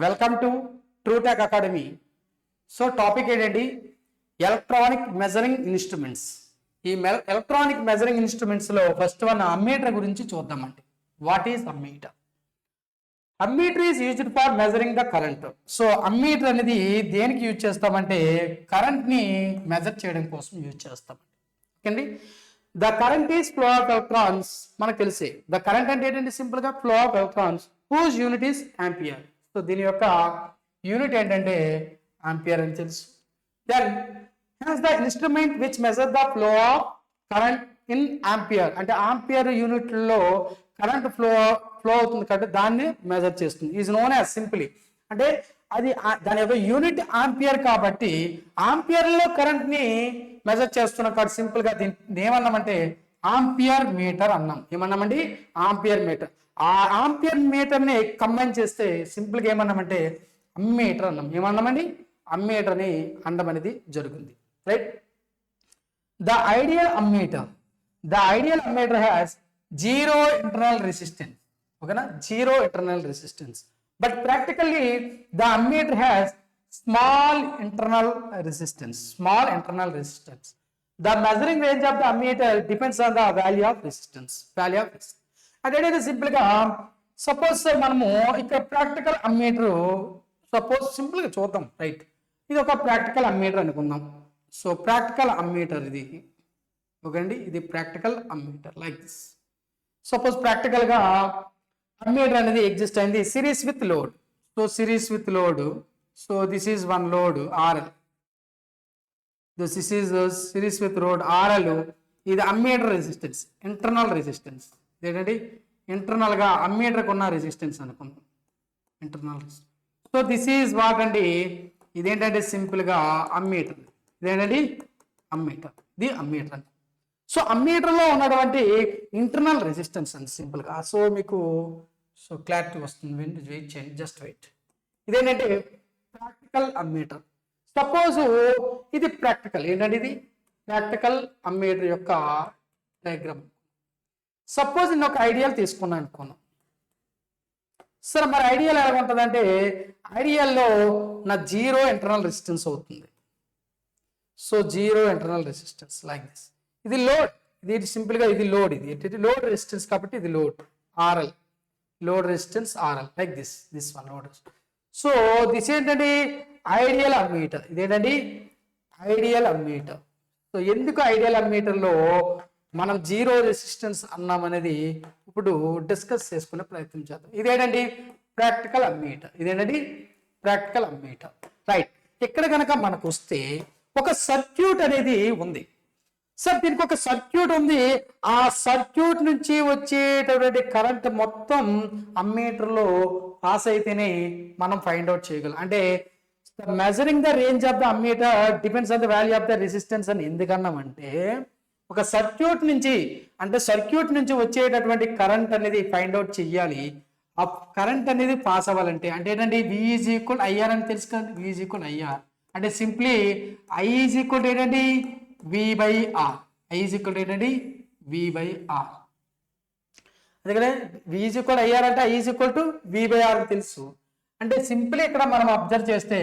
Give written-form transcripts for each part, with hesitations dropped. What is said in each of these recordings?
Welcome to Truetech academy. So topic ఏంటండి? Electronic measuring instruments. ఈ electronic measuring ఇన్స్ట్రుమెంట్స్లో first one ammeter గురించి చూద్దామండి. What is ammeter? Ammeter is used for measuring the current. So ammeter అనేది దేనికి use చేస్తామంటే కరెంట్ని మెజర్ చేయడం కోసం యూజ్ చేస్తామండి. ఓకే అండి. The current is flow of electrons. మనకు తెలిసే ద కరెంట్ అంటే ఏంటంటే సింపుల్గా flow of electrons whose unit is ampere. So దీని యొక్క యూనిట్ ఏంటంటే ఆంపియర్ అని తెలుసు. Then has the instrument which measure the flow of current in ampere. అంటే ఆంపియర్ యూనిట్లో కరెంట్ ఫ్లో అవుతుంది కాబట్టి దాన్ని మెజర్ చేస్తుంది. ఈజ్ నోన్ యాజ్ సింప్లీ అంటే అది దాని యొక్క యూనిట్ ఆంపియర్ కాబట్టి ఆంపియర్లో కరెంట్ని మెజర్ చేస్తున్నాం కాబట్టి సింపుల్గా దీన్ని ఏమన్నామంటే ఆంపియర్ మీటర్ అన్నాం. ఏమన్నామండి? Ampere meter. ఆ ఆంపియర్ మీటర్ని కంబైన్ చేస్తే సింపుల్గా ఏమన్నామంటే అమ్మీటర్ అన్నాం. ఏమన్నామండి? అమ్మీటర్ అని అనడం అనేది జరుగుతుంది. Right. The ideal ammeter has zero internal resistance. ఓకేనా? Zero internal resistance. But practically the ammeter has small internal resistance. The measuring range of the ammeter depends on the value of resistance. అంటే సింపుల్గా suppose మనము ఇక్కడ practical ammeter suppose సింపుల్గా చూద్దాం. Right. ఇది ఒక practical ammeter అనుకుందాం. సో ప్రాక్టికల్ అమ్మీటర్ ఇది. ఓకే అండి. ఇది practical ammeter like this. Suppose ప్రాక్టికల్గా అమ్మీటర్ అనేది ఎగ్జిస్ట్ అయింది series with load. So series with load. So this is one load RL. This is series with load RL. ఇది ammeter resistance, internal resistance. ఏంటండి? ఇంటర్నల్గా అమ్మీటర్కి ఉన్న resistance అనుకుందాం. Internal resistance. So this is what అండి? ఇదేంటంటే సింపుల్గా ammeter. ఇదేంటండి? Ammeter. ఇది అమ్మీటర్ అండి. సో అమ్మీటర్లో ఉన్నటువంటి ఇంటర్నల్ రెసిస్టెన్స్ అండి సింపుల్గా. సో మీకు క్లారిటీ వస్తుంది. వెయిట్ చేయండి, జస్ట్ వెయిట్. ఇదేంటంటే ప్రాక్టికల్ అమ్మీటర్. సపోజ్ ఇది ప్రాక్టికల్. ఏంటంటే ఇది ప్రాక్టికల్ అమ్మీటర్ యొక్క డయాగ్రామ్. సపోజ్ నేను ఒక ఐడియల్ తీసుకున్నాను అనుకున్నాను. సరే మరి ఐడియల్ ఎలా ఉంటుందంటే ఐడియల్లో నా జీరో ఇంటర్నల్ రెసిస్టెన్స్ అవుతుంది. So zero internal resistance like this. ఇది లోడ్. ఇది సింపుల్గా ఇది లోడ్. ఇది లోడ్ రెసిస్టెన్స్ కాబట్టి ఇది load RL. Load resistance RL like this one load. So this ఏంటండి? Ideal ammeter. ఇదేంటండి? Ideal ammeter. సో ఎందుకు ఐడియల్ అమ్మీటర్లో మనం జీరో రెసిస్టెన్స్ అన్నామనేది ఇప్పుడు డిస్కస్ చేసుకునే ప్రయత్నం చేద్దాం. ఇదేంటండి? Practical ammeter. ఇదేంటండి? Practical ammeter. రైట్. ఇక్కడ కనుక మనకు వస్తే ఒక సర్క్యూట్ అనేది ఉంది. సార్ దీనికి ఒక సర్క్యూట్ ఉంది. ఆ సర్క్యూట్ నుంచి వచ్చేటటువంటి కరెంట్ మొత్తం అమ్మీటర్లో పాస్ అయితేనే మనం ఫైండ్ అవుట్ చేయగలం. అంటే measuring the range of the ammeter depends on the value of the resistance అని ఎందుకన్నామంటే ఒక సర్క్యూట్ నుంచి వచ్చేటటువంటి కరెంట్ అనేది ఫైండ్ అవుట్ చెయ్యాలి. ఆ కరెంట్ అనేది పాస్ అవ్వాలంటే అంటే ఏంటంటే V ఈజ్ ఈక్వల్ IR అని తెలుసు కదా. V ఈజ్ ఈక్వల్ IR అంటే సింప్లీ I ఈజ్ ఈక్వల్ ఏంటండి? V/R. I ఈజ్ ఈక్వల్ ఏంటండి? V/R. అదే కదా. V ఈజ్ ఈక్వల్ IR అంటే I is equal to V/R తెలుసు. అంటే సింపుల్ ఇక్కడ మనం అబ్జర్వ్ చేస్తే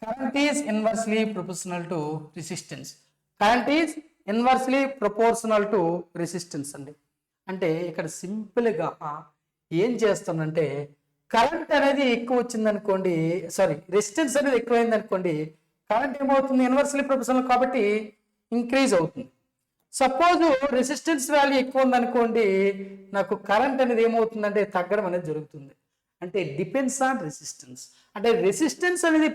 current is inversely proportional to resistance. Current is inversely proportional to resistance అండి. అంటే ఇక్కడ సింపుల్గా ఏం చేస్తామంటే కరెంట్ అనేది ఎక్కువ వచ్చిందనుకోండి, రెసిస్టెన్స్ అనేది ఎక్కువైంది అనుకోండి, కరెంట్ ఏమవుతుంది? ఇన్వర్స్లీ ప్రపోర్షనల్ కాబట్టి ఇంక్రీజ్ అవుతుంది. సపోజ్ రెసిస్టెన్స్ వాల్యూ ఎక్కువ ఉందనుకోండి, నాకు కరెంట్ అనేది ఏమవుతుందంటే తగ్గడం అనేది జరుగుతుంది. అంటే డిపెండ్స్ ఆన్ రెసిస్టెన్స్. అంటే రెసిస్టెన్స్ అనేది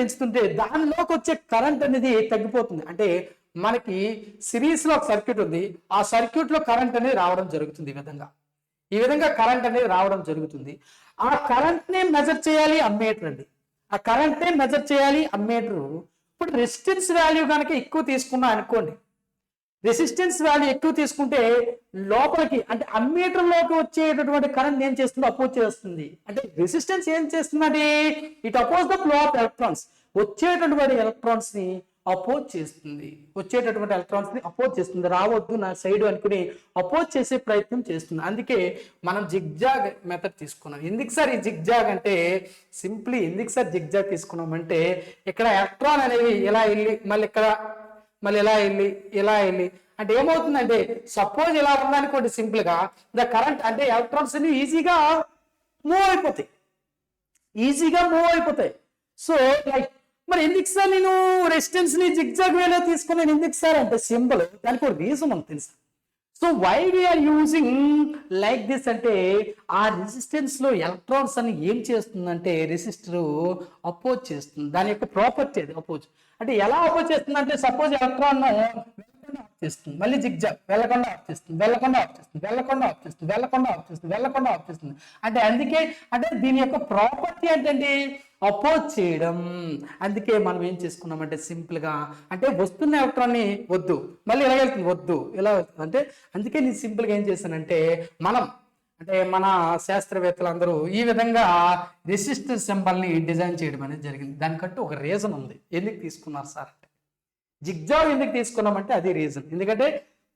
పెంచుతుంటే దానిలోకి వచ్చే కరెంట్ అనేది తగ్గిపోతుంది. అంటే మనకి సిరీస్లో ఒక సర్క్యూట్ ఉంది. ఆ సర్క్యూట్లో కరెంట్ అనేది రావడం జరుగుతుంది. ఈ విధంగా కరెంట్ అనేది రావడం జరుగుతుంది. ఆ కరెంట్నే మెజర్ చేయాలి అమ్మీటర్ అండి. ఆ కరెంట్నే మెజర్ చేయాలి అమ్మీటర్. ఇప్పుడు రెసిస్టెన్స్ వాల్యూ కనుక ఎక్కువ తీసుకున్నా అనుకోండి, రెసిస్టెన్స్ వాల్యూ ఎక్కువ తీసుకుంటే లోపలికి అంటే అమ్మీటర్లోకి వచ్చేటటువంటి కరెంట్ ఏం చేస్తుందో అపోజ్ చేస్తుంది. అంటే రెసిస్టెన్స్ ఏం చేస్తుందండి? It oppose the flow of electrons. వచ్చేటటువంటి ఎలక్ట్రాన్స్ ని అపోజ్ చేస్తుంది, వచ్చేటటువంటి ఎలక్ట్రాన్స్ ని అపోజ్ చేస్తుంది, రావద్దు నా సైడ్ అనుకుని అపోజ్ చేసే ప్రయత్నం చేస్తుంది. అందుకే మనం జిగ్జాగ్ మెథడ్ తీసుకున్నాం. ఎందుకు సార్ ఈ జిగ్జాగ్ అంటే, సింప్లీ ఎందుకు సార్ జిగ్జాగ్ తీసుకున్నామంటే, ఇక్కడ ఎలక్ట్రాన్ అనేవి ఇలా వెళ్ళి మళ్ళీ ఇక్కడ మళ్ళీ ఇలా వెళ్ళి అంటే ఏమవుతుందంటే, సపోజ్ ఇలా ఉందనుకోండి, సింపుల్ గా ద కరెంట్ అంటే ఎలక్ట్రాన్స్ అన్ని ఈజీగా మూవ్ అయిపోతాయి. సో లైక్ మరి ఎందుకు సార్ నేను రెసిస్టెన్స్ ని జిగ్జాగ్ వేలో తీసుకున్నాను ఎందుకు సార్ అంటే, సింపుల్, దానికి ఒక రీజన్ ఉంది తెలుసా. So why we're using like this అంటే, ఆ రెసిస్టెన్స్ లో ఎలక్ట్రాన్స్ అని ఏం చేస్తుందంటే, రెసిస్టర్ అపోజ్ చేస్తుంది. దాని యొక్క ప్రాపర్టీ అది అపోజ్. అంటే ఎలా అపోజ్ చేస్తుంది అంటే, సపోజ్ ఎలక్ట్రాన్ ఆఫ్ చేస్తుంది, మళ్ళీ జిగ్జాగ్ వెళ్ళకుండా ఆఫ్ చేస్తుంది. అంటే అందుకే అంటే దీని యొక్క ప్రాపర్టీ ఏంటండి, అపోజ్ చేయడం. అందుకే మనం ఏం చేసుకున్నామంటే, సింపుల్ గా అంటే వస్తున్న ఎలక్ట్రాన్ని వద్దు, మళ్ళీ ఇలా వెళ్తుంది వద్దు, ఇలా వెళ్తుంది అంటే, అందుకే నేను సింపుల్ గా ఏం చేశానంటే, మన శాస్త్రవేత్తలు అందరూ ఈ విధంగా రెసిస్టర్ సింబల్ ని డిజైన్ చేయడం అనేది జరిగింది. దానికంటూ ఒక రీజన్ ఉంది. ఎందుకు తీసుకున్నారు సార్ అంటే, జిగ్జాగ్ ఎందుకు తీసుకున్నామంటే అది రీజన్. ఎందుకంటే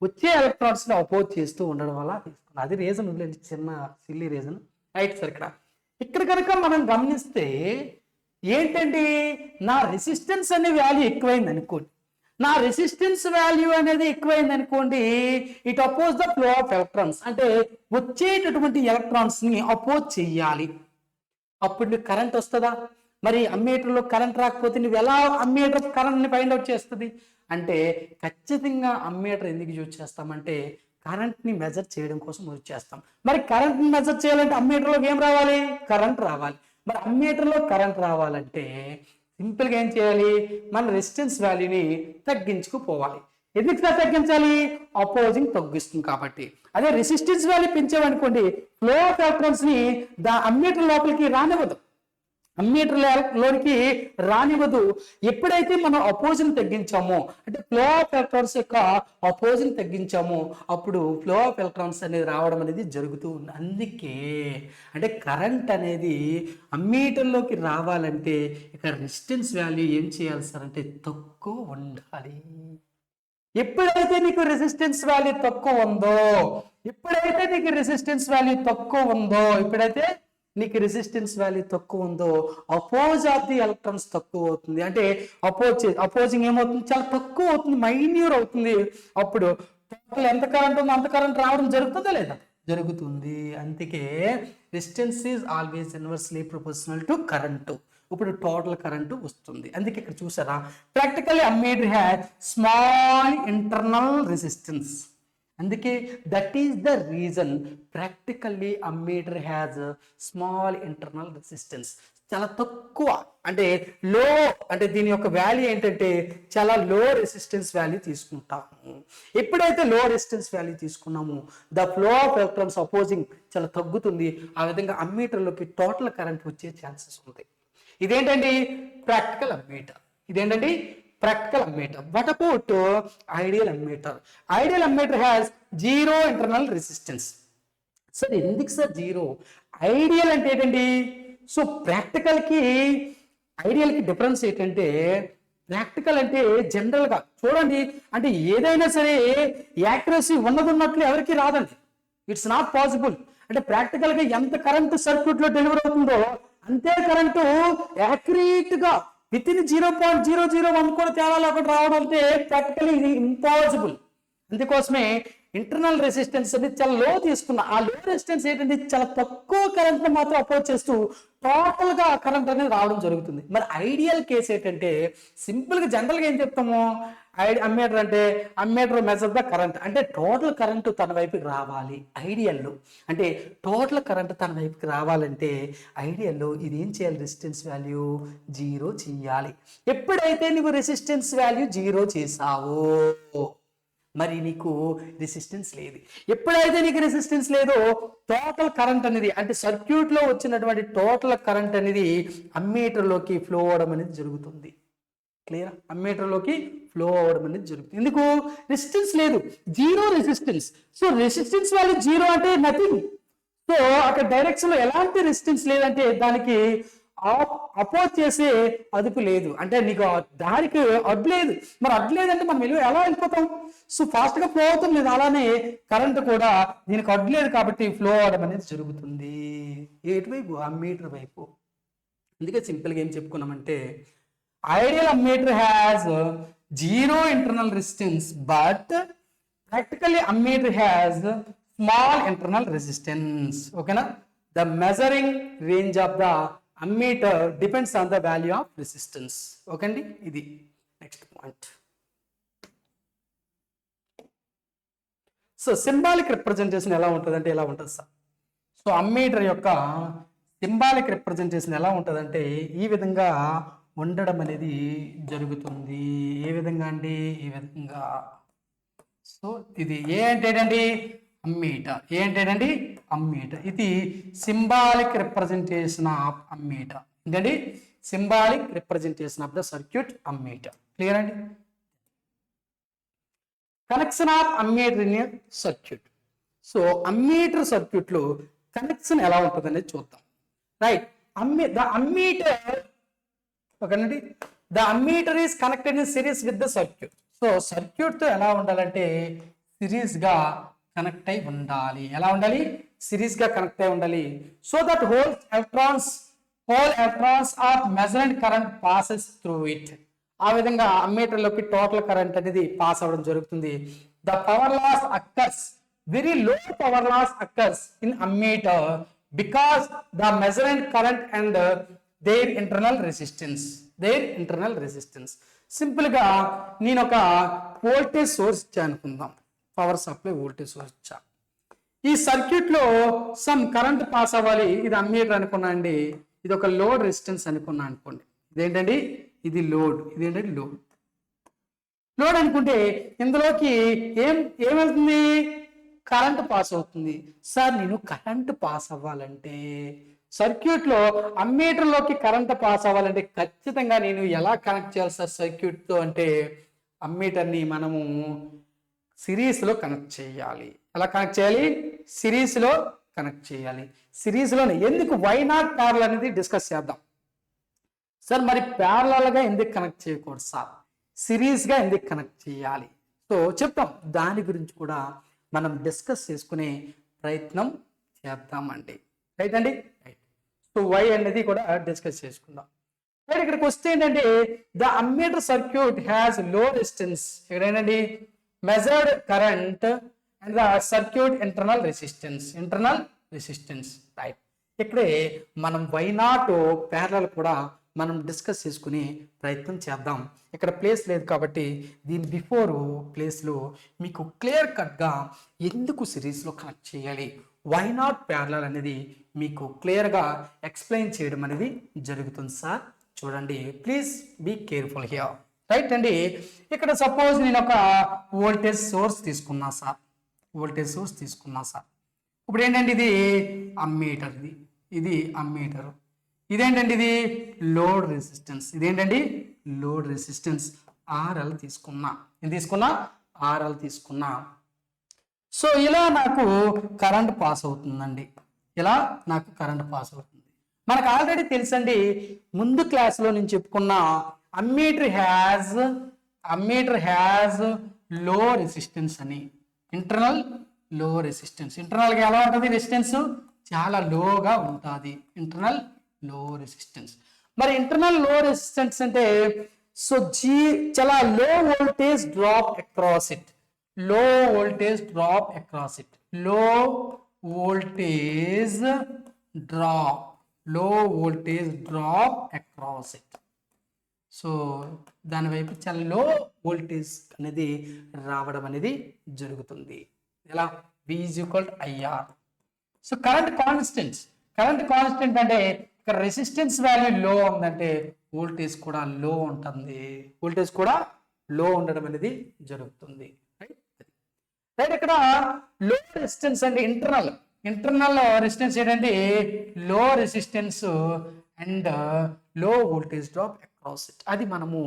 వచ్చే ఎలక్ట్రాన్స్ ని అపోజ్ చేస్తూ ఉండడం వల్ల తీసుకున్నాం. అది రీజన్ ఉంది, చిన్న సిల్లీ రీజన్. Right sir. ఇక్కడ కనుక మనం గమనిస్తే ఏంటంటే, నా రెసిస్టెన్స్ అనే వాల్యూ ఎక్కువైంది అనుకోండి, it oppose the flow of electrons అంటే వచ్చేటటువంటి ఎలక్ట్రాన్స్ ని అపోజ్ చెయ్యాలి. అప్పుడు నీకు కరెంట్ వస్తుందా? మరి అమ్మీటర్లో కరెంట్ రాకపోతే నువ్వు ఎలా అమ్మీటర్ కరెంట్ ని ఫైండ్ అవుట్ చేస్తుంది అంటే, ఖచ్చితంగా అమ్మీటర్ ఎందుకు యూజ్ చేస్తామంటే, కరెంట్ ని మెజర్ చేయడం కోసం యూజ్ చేస్తాం. మరి కరెంట్ ని మెజర్ చేయాలంటే అమ్మీటర్లోకి ఏం రావాలి? కరెంట్ రావాలి. మరి అమ్మీటర్లో కరెంట్ రావాలంటే సింపుల్ గా ఏం చేయాలి? మన రెసిస్టెన్స్ వాల్యూని తగ్గించుకుపోవాలి. ఎందుకు తగ్గించాలి? అపోజింగ్ తగ్గిస్తుంది కాబట్టి. అదే రెసిస్టెన్స్ వాల్యూ పెంచామనుకోండి, ఫ్లో ఆఫ్ ఎలక్ట్రాన్స్ ని అమ్మీటర్ లోపలికి రానివ్వదు. ఎప్పుడైతే మనం అపోజింగ్ తగ్గించామో అంటే ఫ్లో ఆఫ్ ఎలక్ట్రాన్స్ యొక్క అపోజింగ్ తగ్గించామో, అప్పుడు ఫ్లో ఆఫ్ ఎలక్ట్రాన్స్ అనేది రావడం అనేది జరుగుతూ ఉంది. అందుకే అంటే కరెంట్ అనేది అమ్మీటర్లోకి రావాలంటే ఇక్కడ రెసిస్టెన్స్ వాల్యూ ఏం చేయాలి సార్ అంటే, తక్కువ ఉండాలి. ఎప్పుడైతే నీకు రెసిస్టెన్స్ వాల్యూ తక్కువ ఉందో, అపోజ్ ఆఫ్ ది ఎలక్ట్రాన్స్ తక్కువ అవుతుంది. అంటే అపోజింగ్ ఏమవుతుంది? చాలా తక్కువ అవుతుంది, మైన్యూర్ అవుతుంది. అప్పుడు టోటల్ ఎంత కరెంట్ ఉందో అంత కరెంట్ రావడం జరుగుతుందా లేదా? జరుగుతుంది. అందుకే resistance is always inversely proportional to current. ఇప్పుడు టోటల్ కరెంట్ వస్తుంది. అందుకే ఇక్కడ చూసారా, practically ammeter has small internal resistance. అందుకే that is the reason practically ammeter has small internal resistance. చాలా తక్కువ అంటే లో, అంటే దీని యొక్క వాల్యూ ఏంటంటే చాలా లో రెసిస్టెన్స్ వాల్యూ తీసుకుంటాము. ఎప్పుడైతే లో రెసిస్టెన్స్ వాల్యూ తీసుకున్నామో the flow of electrons opposing చాలా తగ్గుతుంది. ఆ విధంగా అమ్మీటర్లోకి టోటల్ కరెంట్ వచ్చే ఛాన్సెస్ ఉంటాయి. ఇదేంటండి? Practical ammeter. What about ideal ammeter? Ideal ammeter has zero internal resistance. Sir ఎందుకు సార్ జీరో? ఐడియల్ అంటే ఏంటండి? సో ప్రాక్టికల్ కి ఐడియల్ కి డిఫరెన్స్ ఏంటంటే, ప్రాక్టికల్ అంటే జనరల్ గా చూడండి, అంటే ఏదైనా సరే యాక్యురసీ ఉన్నట్లు ఎవరికి రాదండి. It's not possible. అంటే ప్రాక్టికల్ గా ఎంత కరెంట్ సర్క్యూట్ లో డెలివర్ అవుతుందో అంతే కరెంటు యాక్యురేట్ గా విత్ ఇన్ 0.001 కూడా తేడా లేకుండా రావడం అంటే ప్రాక్టికల్లీ ఇది ఇంపాసిబుల్. అందుకోసమే ఇంటర్నల్ రెసిస్టెన్స్ అనేది చాలా లో తీసుకున్నా. ఆ లో రెసిస్టెన్స్ ఏంటంటే చాలా తక్కువ కరెంట్ మాత్రం అపోజ్ చేస్తూ టోటల్ గా కరెంట్ అనేది రావడం జరుగుతుంది. మరి ఐడియల్ కేసు ఏంటంటే, సింపుల్ గా జనరల్ గా ఏం చెప్తాము, అమ్మీటర్ అంటే అమ్మీటర్ మెజర్ ద కరెంట్ అంటే టోటల్ కరెంట్ తన వైపుకి రావాలి. ఐడియల్లో అంటే టోటల్ కరెంట్ తన వైపుకి రావాలంటే ఐడియల్లో ఇది ఏం చేయాలి? రెసిస్టెన్స్ వాల్యూ 0 చేయాలి. ఎప్పుడైతే నువ్వు రెసిస్టెన్స్ వాల్యూ 0 చేసావో మరి నీకు రెసిస్టెన్స్ లేదు. ఎప్పుడైతే నీకు రెసిస్టెన్స్ లేదో టోటల్ కరెంట్ అనేది అంటే సర్క్యూట్ లో వచ్చినటువంటి టోటల్ కరెంట్ అనేది అమ్మీటర్లోకి ఫ్లో అవడం అనేది జరుగుతుంది. క్లియర్? అమ్మీటర్లోకి ఫ్లో అవడం అనేది జరుగుతుంది. ఎందుకు? రెసిస్టెన్స్ లేదు, 0 రెసిస్టెన్స్. సో రెసిస్టెన్స్ వాల్యూ 0 అంటే నథింగ్. సో అక్కడ డైరెక్షన్ లో ఎలాంటి రెసిస్టెన్స్ లేదంటే దానికి అపోజ్ చేసే అదుపు లేదు, అంటే నీకు దారికి అడ్డు లేదు. మరి అడ్డు లేదంటే మనం ఎలా వెళ్ళిపోతాం? సో ఫాస్ట్ గా ఫ్లో అవుతుంది లేదు, అలానే కరెంట్ కూడా దీనికి అడ్డు లేదు కాబట్టి ఫ్లో అవడం అనేది జరుగుతుంది. ఎటువైపు? అమ్మీటర్ వైపు. అందుకే సింపుల్గా ఏం చెప్పుకున్నామంటే ideal ammeter has zero internal resistance, but practically ammeter has small internal resistance. ఓకేనా? The measuring range of the ammeter depends on the value of resistance. Okay అండి, ఇది next point. So symbolic representation ఎలా ఉంటుంది అంటే ఎలా ఉంటుంది sir? So ammeter యొక్క symbolic representation ఎలా ఉంటుందంటే ఈ విధంగా ఉండడం అనేది జరుగుతుంది. ఏ విధంగా అండి? ఈ విధంగా. సో ఇది ఏ అంటే అమ్మీటర్. ఏ అంటే అమ్మీటర్. ఇది సింబాలిక్ రిప్రజెంటేషన్ ఆఫ్ అమ్మీటర్. ఏంటండి? Symbolic representation of the circuit ammeter. Clear అండి? Connection of ammeter in circuit. So ammeter circuit లో కనెక్షన్ ఎలా ఉంటుంది అనేది చూద్దాం. రైట్? ద అమ్మీటర్, ఓకేనండి, the ammeter is connected in series with the circuit. So circuit తో ఎలా ఉండాలంటే సిరీస్ గా కనెక్ట్ అయి ఉండాలి. ఎలా ఉండాలి? సిరీస్ గా కనెక్ట్ అయి ఉండాలి. So that whole electrons of measured current passes through it. ఆ విధంగా అమ్మీటర్ లోకి టోటల్ కరెంట్ అనేది పాస్ అవ్వడం జరుగుతుంది. The power loss occurs, very low power loss occurs in ammeter because the measured current and their internal resistance. Simple గా నేను ఒక voltage source ఇచ్చా అనుకుందాం, పవర్ సప్లై వోల్టేజ్ సోర్స్ ఇచ్చా. ఈ సర్క్యూట్ లో సమ్ కరెంట్ పాస్ అవ్వాలి. ఇది అమ్మీటర్ అనుకున్నా అండి, ఇది ఒక లోడ్ రెసిస్టెన్స్ అనుకున్నా అనుకోండి. ఇదేంటండి? ఇది లోడ్. ఇదేంటండి? లోడ్ అనుకుంటే ఇందులోకి ఏం వెళ్తుంది? కరెంట్ పాస్ అవుతుంది. సార్ నేను కరెంట్ పాస్ అవ్వాలంటే సర్క్యూట్ లో అమ్మీటర్ లోకి కరెంట్ పాస్ అవ్వాలంటే ఖచ్చితంగా నేను ఎలా కనెక్ట్ చేయాలి సార్ సర్క్యూట్ తో అంటే అమ్మీటర్ ని మనము సిరీస్ లో కనెక్ట్ చేయాలి. ఎలా కనెక్ట్ చేయాలి? సిరీస్ లో కనెక్ట్ చేయాలి. సిరీస్ లోనే. ఎందుకు? వై నాట్ ప్యారలల్ అనేది డిస్కస్ చేద్దాం. సార్ మరి ప్యారలల్ గా ఎందుకు కనెక్ట్ చేయకూడదు సార్? సిరీస్ గా ఎందుకు కనెక్ట్ చేయాలి? సో చెప్తాం. దాని గురించి కూడా మనం డిస్కస్ చేసుకునే ప్రయత్నం చేద్దామండి. రైట్ అండి? రైట్. సో వై అనేది కూడా డిస్కస్ చేసుకుందాం. రైట్. ఇక్కడికి వస్తే ఏంటంటే ద అమ్మీటర్ సర్క్యూట్ హ్యాస్ లో రెసిస్టెన్స్. ఇక్కడ ఏంటండి? Measured current and the circuit internal resistance. Right. ఇక్కడే మనం వై నాట్ ప్యారలల్ కూడా మనం డిస్కస్ చేసుకునే ప్రయత్నం చేద్దాం. ఇక్కడ ప్లేస్ లేదు కాబట్టి దీని బిఫోర్ ప్లేస్లో మీకు క్లియర్ కట్గా ఎందుకు సిరీస్లో కనెక్ట్ చేయాలి, వై నాట్ ప్యారలల్ అనేది మీకు క్లియర్గా ఎక్స్ప్లెయిన్ చేయడం అనేది జరుగుతుంది సార్. చూడండి, please be careful here. Right అండి. ఇక్కడ సపోజ్ నేను ఒక వోల్టేజ్ సోర్స్ తీసుకున్నా సార్. ఇప్పుడు ఏంటంటే ఇది అమ్మీటర్, ఇది అమ్మీటర్. ఇదేంటండి? ఇది లోడ్ రెసిస్టెన్స్. ఇదేంటండి? లోడ్ రెసిస్టెన్స్ ఆర్ఎల్ తీసుకున్నా. నేను తీసుకున్నా ఆర్ఎల్ తీసుకున్నా. సో ఇలా నాకు కరెంట్ పాస్ అవుతుందండి. ఇలా నాకు కరెంట్ పాస్ అవుతుంది. మనకు ఆల్రెడీ తెలుసండి, ముందు క్లాస్లో నేను చెప్పుకున్న అమ్మీటర్ హ్యాజ్ లో రెసిస్టెన్స్ అని. ఇంటర్నల్ లో రెసిస్టెన్స్. ఇంటర్నల్గా ఎలా ఉంటుంది? రెసిస్టెన్స్ చాలా లోగా ఉంటుంది. ఇంటర్నల్ లో రెసిస్టెన్స్. మరి ఇంటర్నల్ లో రెసిస్టెన్స్ అంటే సో చాలా లో వోల్టేజ్ డ్రాప్ అక్రాస్ ఇట్. లో voltage drop across it. So దాని వైపు చాలా లో వోల్టేజ్ అనేది రావడం అనేది జరుగుతుంది. ఎలా? V = IR. So current constant అంటే ఇక్కడ రెసిస్టెన్స్ వాల్యూ లో ఉందంటే వోల్టేజ్ కూడా లో ఉంటుంది. వోల్టేజ్ కూడా లో ఉండడం అనేది జరుగుతుంది. రైట్. ఇక్కడ లో రెసిస్టెన్స్ అంటే ఇంటర్నల్ రెసిస్టెన్స్ ఏంటంటే లో రెసిస్టెన్స్ అండ్ లో వోల్టేజ్ డ్రాప్ అక్రాస్ ఇట్. అది మనము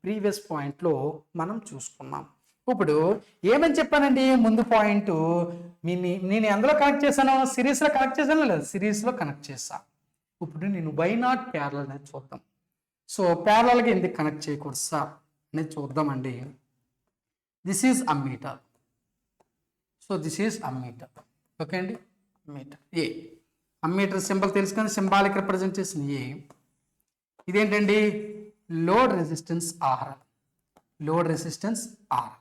ప్రీవియస్ పాయింట్లో మనం చూసుకున్నాం. ఇప్పుడు ఏమని చెప్పానండి? ముందు పాయింట్ నేను ఎందులో కనెక్ట్ చేశాను? సిరీస్లో కనెక్ట్ చేశాను లేదా? సిరీస్లో కనెక్ట్ చేస్తా. ఇప్పుడు నేను వై నాట్ ప్యారలల్ అనేది చూద్దాం. సో ప్యారలల్గా ఎందుకు కనెక్ట్ చేయకూడదు సార్ అనేది చూద్దామండి. This is ammeter. So this is ammeter. Okay అండి, అమ్మీటర్ ఏ. అమ్మీటర్ సింబల్ తెలుసు కానీ సింబాలిక్ రిప్రజెంటేషన్ ఏ. ఇదేంటండి, load resistance R. Load resistance R.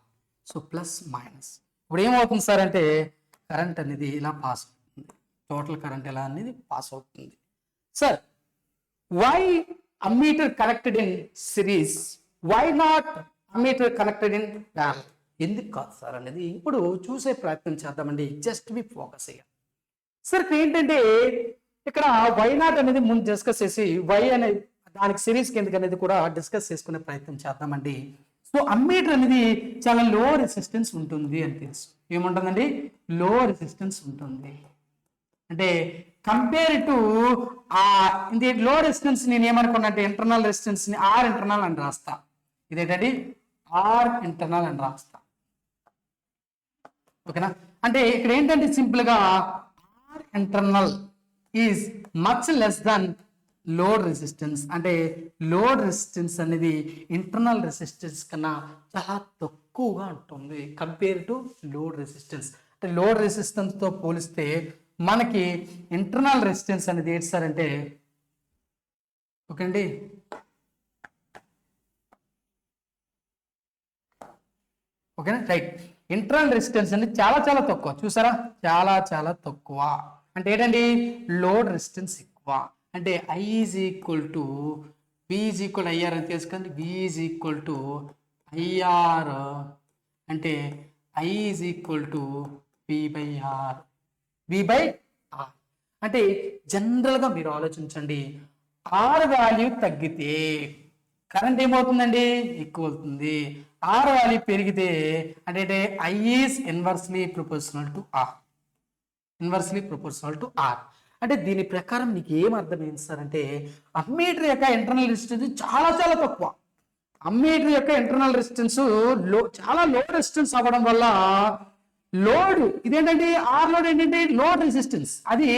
So plus minus. ఇప్పుడు ఏమవుతుంది సార్ అంటే కరెంట్ అనేది ఇలా పాస్ అవుతుంది. టోటల్ కరెంట్ ఎలా అనేది పాస్ అవుతుంది. Sir why ammeter connected in series, why not ammeter connected in parallel? ఎందుకు కాదు సార్ అనేది ఇప్పుడు చూసే ప్రయత్నం చేద్దామండి. జస్ట్ బి ఫోకస్ అయ్యా సార్. ఇక్కడ ఏంటంటే ఇక్కడ వై నాట్ అనేది ముందు డిస్కస్ చేసి వై అనేది దానికి సిరీస్కి ఎందుకు అనేది కూడా డిస్కస్ చేసుకునే ప్రయత్నం చేద్దామండి. సో అమ్మీటర్ అనేది చాలా లో రెసిస్టెన్స్ ఉంటుంది అని తెలుసు. ఏముంటుందండి, లో రెసిస్టెన్స్ ఉంటుంది. అంటే కంపేర్ టు ఇది లో రెసిస్టెన్స్ నేను ఏమనుకున్నా అంటే ఇంటర్నల్ రెసిస్టెన్స్ ని ఆర్ ఇంటర్నల్ అని రాస్తా. ఇదేంటండి ఆర్ ఇంటర్నల్ అని రాస్తా. ఓకేనా, అంటే ఇక్కడ ఏంటంటే సింపుల్ గా R internal is much less than load resistance. అంటే లోడ్ రెసిస్టెన్స్ అనేది ఇంటర్నల్ రెసిస్టెన్స్ కన్నా చాలా తక్కువగా ఉంటుంది కంపేర్ టు లోడ్ రెసిస్టెన్స్. అంటే లోడ్ రెసిస్టెన్స్ తో పోలిస్తే మనకి ఇంటర్నల్ రెసిస్టెన్స్ అనేది ఏంటి సార్ అంటే, ఓకే అండి, ఓకేనా, రైట్. ఇంటర్నల్ రెసిస్టెన్స్ అనేది చాలా చాలా తక్కువ. చూసారా, చాలా చాలా తక్కువ. అంటే ఏంటండి, లోడ్ రెసిస్టెన్స్ ఎక్కువ. అంటే I is equal to V is equal IR అని తెలుసుకోండి. V is equal to IR అంటే I is equal to V by R. అంటే జనరల్గా మీరు ఆలోచించండి, ఆర్ వాల్యూ తగ్గితే కరెంట్ ఏమవుతుందండి, ఎక్కువ అవుతుంది. ఆర్ వాల్యూ పెరిగితే అంటే I is inversely proportional to R. Inversely proportional to R. అంటే దీని ప్రకారం మీకు ఏం అర్థమైంది సార్ అంటే అమ్మీటర్ యొక్క ఇంటర్నల్ రెసిస్టెన్స్ చాలా చాలా తక్కువ. అమ్మీటర్ యొక్క ఇంటర్నల్ రెసిస్టెన్స్ చాలా లో రెసిస్టెన్స్ అవ్వడం వల్ల లోడ్ ఇదేంటంటే ఆర్ లోడ్ ఏంటంటే లోడ్ రెసిస్టెన్స్, అది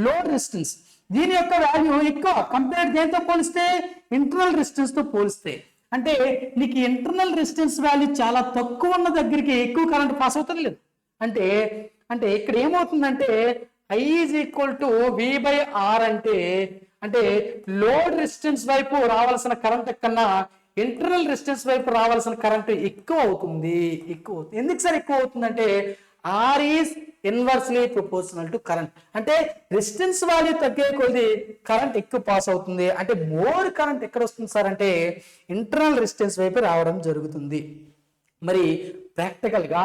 లోడ్ రెసిస్టెన్స్. దీని యొక్క వాల్యూ ఎక్కువ కంపేర్ దేంతో పోలిస్తే ఇంటర్నల్ రెసిస్టెన్స్ తో పోలిస్తే. అంటే నీకు ఇంటర్నల్ రెసిస్టెన్స్ వాల్యూ చాలా తక్కువ ఉన్న దగ్గరికి ఎక్కువ కరెంట్ పాస్ అవుతుంది లేదు. అంటే అంటే ఇక్కడ ఏమవుతుందంటే I is equal to V by R. అంటే లోడ్ రెసిస్టెన్స్ వైపు రావాల్సిన కరెంట్ కన్నా ఇంటర్నల్ రెసిస్టెన్స్ వైపు రావాల్సిన కరెంట్ ఎక్కువ అవుతుంది. ఎందుకు సార్ ఎక్కువ అవుతుందంటే R is inversely proportional to current. అంటే రెసిస్టెన్స్ వాల్యూ తగ్గే కొద్ది కరెంట్ ఎక్కువ పాస్ అవుతుంది. అంటే మోర్ కరెంట్ ఎక్కడ వస్తుంది సార్ అంటే ఇంటర్నల్ రెసిస్టెన్స్ వైపు రావడం జరుగుతుంది. మరి ప్రాక్టికల్గా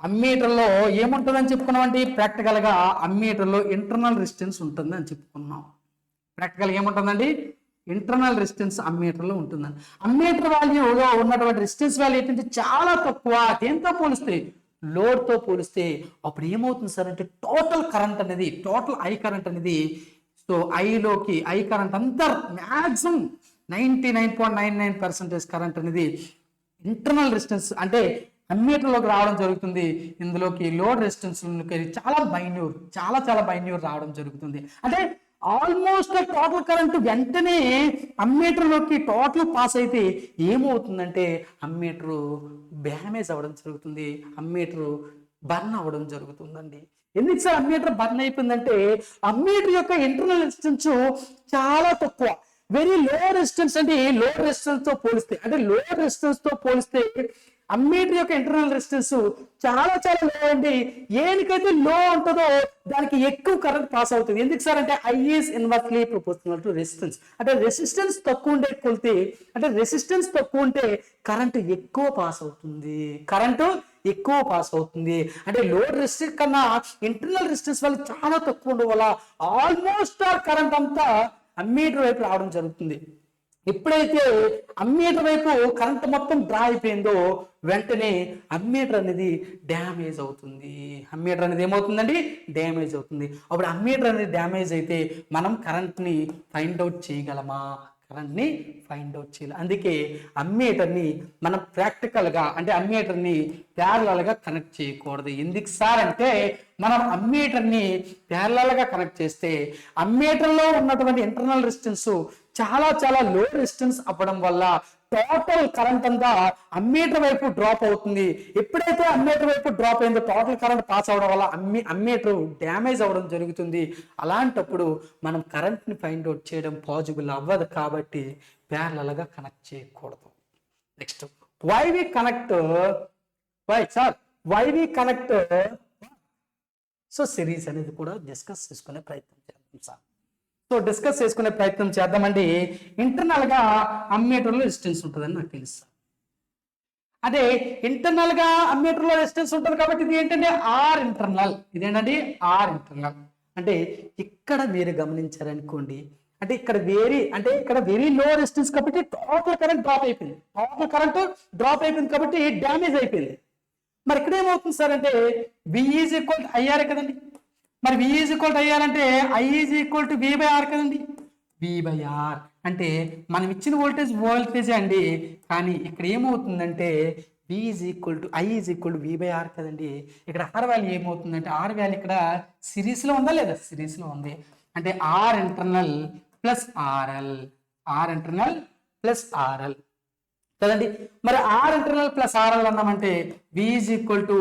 అమ్మీటర్లో ఏముంటుందని చెప్పుకున్నామండి, ప్రాక్టికల్గా అమ్మీటర్లో ఇంటర్నల్ రెసిస్టెన్స్ ఉంటుంది అని చెప్పుకున్నాం. ప్రాక్టికల్గా ఏముంటుందండి, ఇంటర్నల్ రెసిస్టెన్స్ అమ్మీటర్లో ఉంటుందండి. అమ్మీటర్ వాల్యూలో ఉన్నటువంటి రెసిస్టెన్స్ వాల్యూ ఏంటంటే చాలా తక్కువ. దేంతో పోలిస్తే, లోడ్తో పోలిస్తే. అప్పుడు ఏమవుతుంది సార్ అంటే టోటల్ కరెంట్ అనేది, టోటల్ ఐ కరెంట్ అనేది, సో ఐ కరెంట్ అంతా మ్యాక్సిమం 99.99% కరెంట్ అనేది ఇంటర్నల్ రెసిస్టెన్స్ అంటే అమ్మీటర్లోకి రావడం జరుగుతుంది. ఇందులోకి లోడ్ రెసిస్టెన్స్ చాలా మైన్యూర్ రావడం జరుగుతుంది. అంటే ఆల్మోస్ట్ టోటల్ కరెంట్ వెంటనే అమ్మీటర్లోకి టోటల్ పాస్ అయితే ఏమవుతుందంటే అమ్మీటరు డ్యామేజ్ అవ్వడం జరుగుతుంది, అమ్మీటరు బర్న్ అవ్వడం జరుగుతుందండి. ఎందుకు సార్ అమ్మీటర్ బర్న్ అయిపోయిందంటే అమ్మీటర్ యొక్క ఇంటర్నల్ రెసిస్టెన్స్ చాలా తక్కువ. Very low resistance. అంటే లోడ్ రెసిస్టెన్స్ తో పోలిస్తే, అంటే లోడ్ రెసిస్టెన్స్ తో పోలిస్తే అమ్మీటర్ యొక్క ఇంటర్నల్ రెసిస్టెన్స్ చాలా లో అండి. ఏనికైతే లో ఉంటుందో దానికి ఎక్కువ కరెంట్ పాస్ అవుతుంది. ఎందుకు సార్ అంటే I is inversely proportional to resistance. అంటే రెసిస్టెన్స్ తక్కువ ఉండే కొలితే, అంటే రెసిస్టెన్స్ తక్కువ ఉంటే కరెంట్ ఎక్కువ పాస్ అవుతుంది. అంటే లోడ్ రెసిస్టెన్స్ కన్నా ఇంటర్నల్ రెసిస్టెన్స్ వల్ల చాలా తక్కువ ఉండడం వల్ల ఆల్మోస్ట్ కరెంట్ అంతా అమ్మీటర్ వైపు రావడం జరుగుతుంది. ఎప్పుడైతే అమ్మీటర్ వైపు కరెంట్ మొత్తం డ్రా అయిపోయిందో వెంటనే అమ్మీటర్ అనేది డ్యామేజ్ అవుతుంది. అమ్మీటర్ అనేది ఏమవుతుందండి, డ్యామేజ్ అవుతుంది. అప్పుడు అమ్మీటర్ అనేది డ్యామేజ్ అయితే మనం కరెంట్ని ఫైండ్ అవుట్ చేయగలమా? కరెంట్ని ఫైండ్ అవుట్ చేయాలి. అందుకే అమ్మీటర్ని మనం ప్రాక్టికల్గా అంటే అమ్మీటర్ని ప్యారలల్గా కనెక్ట్ చేయకూడదు. ఎందుకు సార్ అంటే మనం అమ్మీటర్ని ప్యారలల్గా కనెక్ట్ చేస్తే అమ్మీటర్లో ఉన్నటువంటి ఇంటర్నల్ రెసిస్టెన్స్ చాలా చాలా లో రెసిస్టెన్స్ అవ్వడం వల్ల టోటల్ కరెంట్ అంతా అమ్మీటర్ వైపు డ్రాప్ అవుతుంది. ఎప్పుడైతే అమ్మీటర్ వైపు డ్రాప్ అయిందో టోటల్ కరెంట్ పాస్ అవడం వల్ల అమ్మీటర్ డ్యామేజ్ అవ్వడం జరుగుతుంది. అలాంటప్పుడు మనం కరెంట్ని ఫైండ్ అవుట్ చేయడం పాసిబుల్ అవ్వదు. కాబట్టి ప్యారలల్గా కనెక్ట్ చేయకూడదు. Next why we connect so series అనేది కూడా డిస్కస్ చేసుకునే ప్రయత్నం చేద్దాం సార్. సో డిస్కస్ చేసుకునే ప్రయత్నం చేద్దామండి. ఇంటర్నల్గా అమ్మీటర్లో రెసిస్టెన్స్ ఉంటుందని నాకు తెలుసు. అదే ఇంటర్నల్గా అమ్మీటర్లో రెసిస్టెన్స్ ఉంటుంది కాబట్టి ఇది ఏంటంటే ఆర్ ఇంటర్నల్. ఇదేంటండి ఆర్ ఇంటర్నల్. అంటే ఇక్కడ మీరు గమనించారనుకోండి, అంటే ఇక్కడ వెరీ లో రెసిస్టెన్స్ కాబట్టి టోటల్ కరెంట్ డ్రాప్ అయిపోయింది కాబట్టి డ్యామేజ్ అయిపోయింది. మరి ఇక్కడ ఏమవుతుంది సార్ అంటే V is equal to IR కదండి. మరి V is equal to IR అంటే I is equal to V/R కదండి. V/R అంటే మనం ఇచ్చిన వోల్టేజ్ అండి. కానీ ఇక్కడ ఏమవుతుందంటే I is equal to V/R కదండి. ఇక్కడ R వాల్యూ ఏమవుతుందంటే R వాల్యూ ఇక్కడ సిరీస్లో ఉందా లేదా? సిరీస్లో ఉంది. అంటే R ఇంటర్నల్ ప్లస్ RL కదండి. మరి R internal plus RL అన్నామంటే V is equal to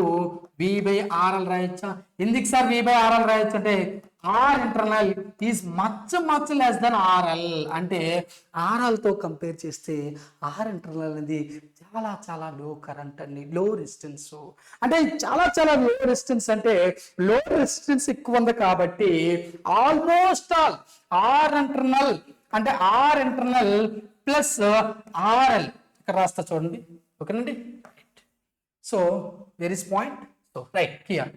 V/RL రాయొచ్చా? ఎందుకు సార్ V/RL రాయొచ్చు అంటే R internal is much less than RL. అంటే RL తో కంపేర్ చేస్తే R ఇంటర్నల్ అనేది చాలా చాలా లో కరెంట్ అండి, లో రెసిస్టెన్స్. అంటే చాలా లో రెసిస్టెన్స్ అంటే లో రెసిస్టెన్స్ ఎక్కువ ఉంది కాబట్టి almost all R internal plus RL ఇక్కడ రాస్తా చూడండి. ఓకేనండి. So where is point. So right here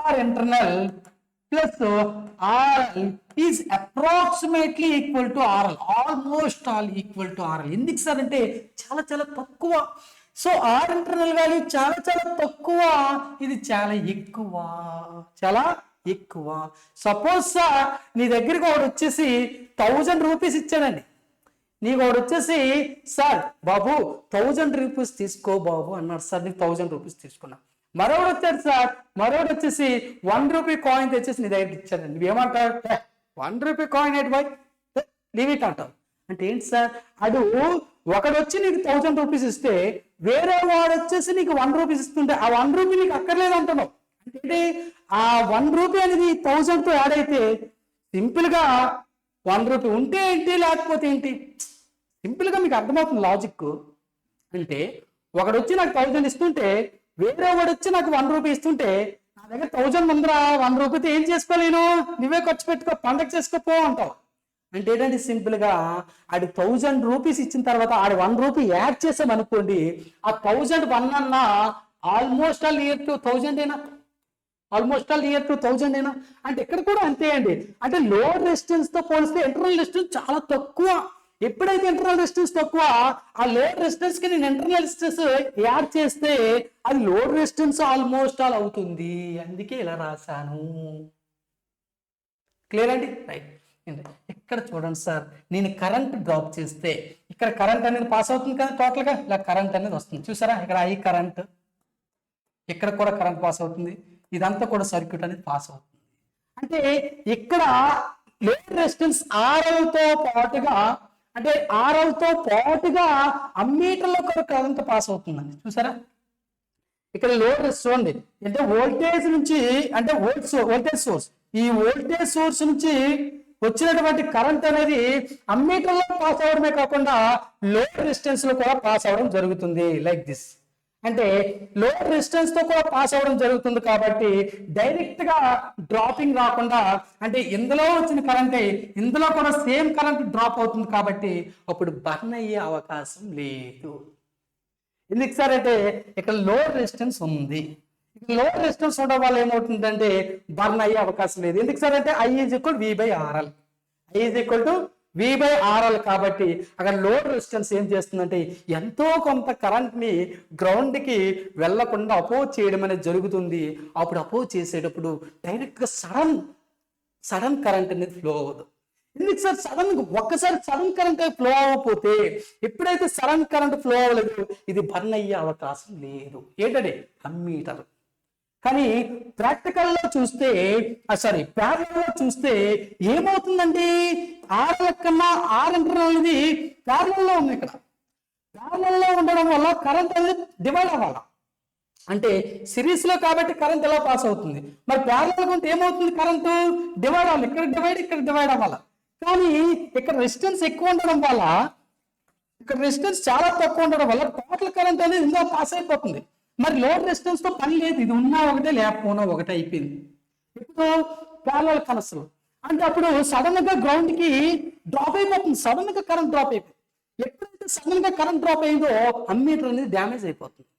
R internal plus RL is approximately equal to RL. Almost all equal to RL. ఎందుకు సార్ అంటే చాలా తక్కువ. సో R ఇంటర్నల్ వాల్యూ చాలా తక్కువ, ఇది చాలా ఎక్కువ. సపోజ్ సార్ నీ దగ్గరికి వాడు వచ్చేసి 1000 రూపీస్ ఇచ్చాడండి. నీకు వాడు వచ్చేసి సార్ బాబు 1000 రూపీస్ తీసుకో బాబు అన్నాడు సార్. నీకు 1000 రూపీస్ తీసుకున్నా. మరొకడు వచ్చాడు సార్, మరొకడు వచ్చేసి 1 రూపీ కాయిన్ తెచ్చేసి నీ దగ్గరికి ఇచ్చాడండి. నువ్వేమంటావు? 1 రూపీ కాయిన్ ఏంటి బాయ్, లీవ్ ఇట్ అంటావు. అంటే ఏంటి సార్, ఒకడు వచ్చి నీకు 1000 రూపీస్ ఇస్తే వేరే వాడు వచ్చేసి నీకు 1 రూపీస్ ఇస్తుంటే ఆ 1 రూపీ నీకు అక్కర్లేదు అంటున్నావు. అంటే ఆ 1 రూపీ అనేది 1000తో యాడ్ అయితే సింపుల్ గా 1 రూపీ ఉంటే ఏంటి లేకపోతే ఏంటి, సింపుల్ గా మీకు అర్థమవుతుంది లాజిక్. అంటే ఒకడు వచ్చి నాకు 1000 ఇస్తుంటే వేరే వాడు వచ్చి నాకు 1 రూపీ ఇస్తుంటే నా దగ్గర 1000 ముందర 1 రూపీతో ఏం చేసుకోలేను, నువ్వే ఖర్చు పెట్టుకో, పండగ చేసుకోపో అంటావు. అంటే ఏంటంటే సింపుల్ గా ఆడు 1000 రూపీస్ ఇచ్చిన తర్వాత ఆడు 1 రూపీ యాడ్ చేసాం అనుకోండి, ఆ 1001 అన్న ఆల్మోస్ట్ ఆల్ నియర్ టు 1000 ఏనా. అంటే ఇక్కడ కూడా అంతే అండి. అంటే లో రెసిస్టెన్స్ తో పోలిస్తే ఇంటర్నల్ రెసిస్టెన్స్ చాలా తక్కువ. ఎప్పుడైతే ఇంటర్నల్ రెసిస్టెన్స్ తక్కువ, ఆ లోడ్ రెసిస్టెన్స్ కి నేను ఇంటర్నల్ రెసిస్టెన్స్ యాడ్ చేస్తే అది లోడ్ రెసిస్టెన్స్ ఆల్మోస్ట్ ఆల్ అవుతుంది. అందుకే ఇలా రాశాను. క్లియర్ అండి? రైట్. ఇక్కడ చూడండి సార్, నేను కరెంట్ డ్రాప్ చేస్తే ఇక్కడ కరెంట్ అనేది పాస్ అవుతుంది కదా, టోటల్ గా ఇలా కరెంట్ అనేది వస్తుంది. చూసారా, ఇక్కడ ఈ కరెంట్, ఇక్కడ కూడా కరెంట్ పాస్ అవుతుంది, ఇదంతా కూడా సర్క్యూట్ అనేది పాస్ అవుతుంది. అంటే ఇక్కడ లోడ్ రెసిస్టెన్స్ RL తో పాటుగా అమ్మీటర్లో కూడా కరెంట్ పాస్ అవుతుందండి. చూసారా, ఇక్కడ లోడ్ చూడండి, అంటే వోల్టేజ్ నుంచి, అంటే వోల్టేజ్ సోర్స్, ఈ వోల్టేజ్ సోర్స్ నుంచి వచ్చినటువంటి కరెంట్ అనేది అమ్మీటర్లో పాస్ అవడమే కాకుండా లోడ్ రెసిస్టెన్స్ లో కూడా పాస్ అవడం జరుగుతుంది. Like this. అంటే లోడ్ రెసిస్టెన్స్ తో కూడా పాస్ అవడం జరుగుతుంది కాబట్టి డైరెక్ట్ గా డ్రాపింగ్ రాకుండా, అంటే ఇందులో వచ్చిన కరెంటే ఇందులో కూడా సేమ్ కరెంట్ డ్రాప్ అవుతుంది కాబట్టి అప్పుడు బర్న్ అయ్యే అవకాశం లేదు. ఎందుకు సార్ అంటే ఇక్కడ లోడ్ రెసిస్టెన్స్ ఉంది. లోడ్ రెసిస్టెన్స్ ఉండడం వల్ల ఏమవుతుందంటే బర్న్ అయ్యే అవకాశం లేదు. ఎందుకు సార్ అంటే I is equal to V/RL కాబట్టి అక్కడ లోడ్ రెసిస్టెన్స్ ఏం చేస్తుందంటే ఎంతో కొంత కరెంట్ ని గ్రౌండ్ కి వెళ్లకుండా అపోజ్ చేయడం అనేది జరుగుతుంది. అప్పుడు అపోజ్ చేసేటప్పుడు డైరెక్ట్ గా సడన్ కరెంట్ అనేది ఫ్లో అవ్వదు. ఎందుకు సార్ ఒక్కసారి సడన్ కరెంట్ ఫ్లో అవ్వకపోతే, ఎప్పుడైతే సడన్ కరెంట్ ఫ్లో అవ్వలేదు ఇది బర్న్ అయ్యే అవకాశం లేదు. ఏంటంటే అమ్మీటర్. కానీ ప్రాక్టికల్లో చూస్తే ప్యారలల్ లో చూస్తే ఏమవుతుందండి, ఆర్ కన్నా ఆర్ ఇంటర్నల్ అనేది ప్యారలల్ లో ఉంది. ఇక్కడ ప్యారలల్ లో ఉండడం వల్ల కరెంట్ అనేది డివైడ్ అవ్వాలి. అంటే సిరీస్ లో కాబట్టి కరెంట్ ఎలా పాస్ అవుతుంది, మరి ప్యారలల్ ఉంటే ఏమవుతుంది, కరెంటు డివైడ్ అవ్వాలి. ఇక్కడ డివైడ్ అవ్వాలి. కానీ ఇక్కడ రెసిస్టెన్స్ ఎక్కువ ఉండడం వల్ల, ఇక్కడ రెసిస్టెన్స్ చాలా తక్కువ ఉండడం వల్ల టోటల్ కరెంట్ అనేది ఇందులో పాస్ అయిపోతుంది. మరి లోడ్ రెసిస్టెన్స్ తో పని లేదు, ఇది ఉన్నా ఒకటే లేకపోయినా ఒకటే అయిపోయింది. ఇప్పుడు ప్యారలల్ కనెక్షన్ అంటే అప్పుడు సడన్ గా గ్రౌండ్ కి డ్రాప్ అయిపోతుంది, సడన్ గా కరెంట్ డ్రాప్ అయిపోతుంది. ఎప్పుడైతే సడన్ గా కరెంట్ డ్రాప్ అయిందో అమ్మీటర్ అనేది డ్యామేజ్ అయిపోతుంది.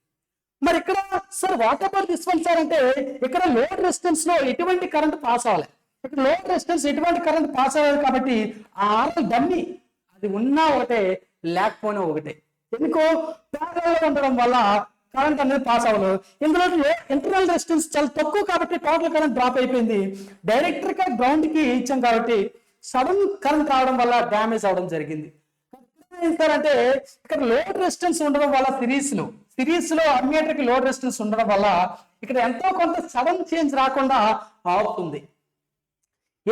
మరి ఇక్కడ sir what about this one sir అంటే, ఇక్కడ లోడ్ రెసిస్టెన్స్ లో ఎటువంటి కరెంట్ పాస్ అవ్వాలి, ఇక్కడ లోడ్ రెసిస్టెన్స్ ఎటువంటి కరెంట్ పాస్ అవ్వాలి కాబట్టి ఆ ఆర్ఎల్ డమ్మీ, అది ఉన్నా ఒకటే లేకపోయినా ఒకటే. ఎందుకు, ప్యారలల్ లో ఉండడం వల్ల కరెంట్ అనేది పాస్ అవ్వదు. ఇందులో ఇంటర్నల్ రెసిస్టెన్స్ చాలా తక్కువ కాబట్టి టోటల్ కరెంట్ డ్రాప్ అయిపోయింది. డైరెక్ట్ గా గ్రౌండ్ కి ఇచ్చాం కాబట్టి సడన్ కరెంట్ రావడం వల్ల డ్యామేజ్ అవడం జరిగింది. అంటే ఇక్కడ లోడ్ రెసిస్టెన్స్ ఉండడం వల్ల సిరీస్ లో అమ్మీటర్ కి లోడ్ రెసిస్టెన్స్ ఉండడం వల్ల ఇక్కడ ఎంతో కొంత సడన్ చేంజ్ రాకుండా ఆపుతుంది.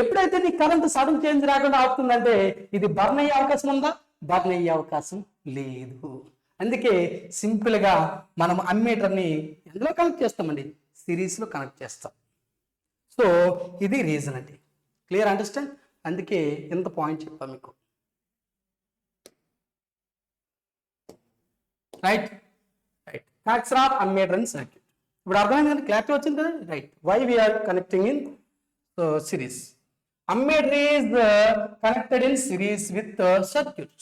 ఎప్పుడైతే నీ కరెంట్ సడన్ చేంజ్ రాకుండా ఆపుతుందంటే ఇది బర్న్ అయ్యే అవకాశం ఉందా, బర్న్ అయ్యే అవకాశం లేదు. అందుకే సింపుల్ గా మనం అమ్మీటర్ ని ఎందులో కనెక్ట్ చేస్తామండి, సిరీస్ లో కనెక్ట్ చేస్తాం. సో ఇది రీజన్ అండి. Clear, understand? అందుకే ఎంత పాయింట్ చెప్పాం మీకు. Right factor of ammeter and circuit. ఇప్పుడు అర్థమైంది కదా, క్లారిటీ వచ్చింది కదా. Right, why we're connecting in series. Ammeter is connected in series with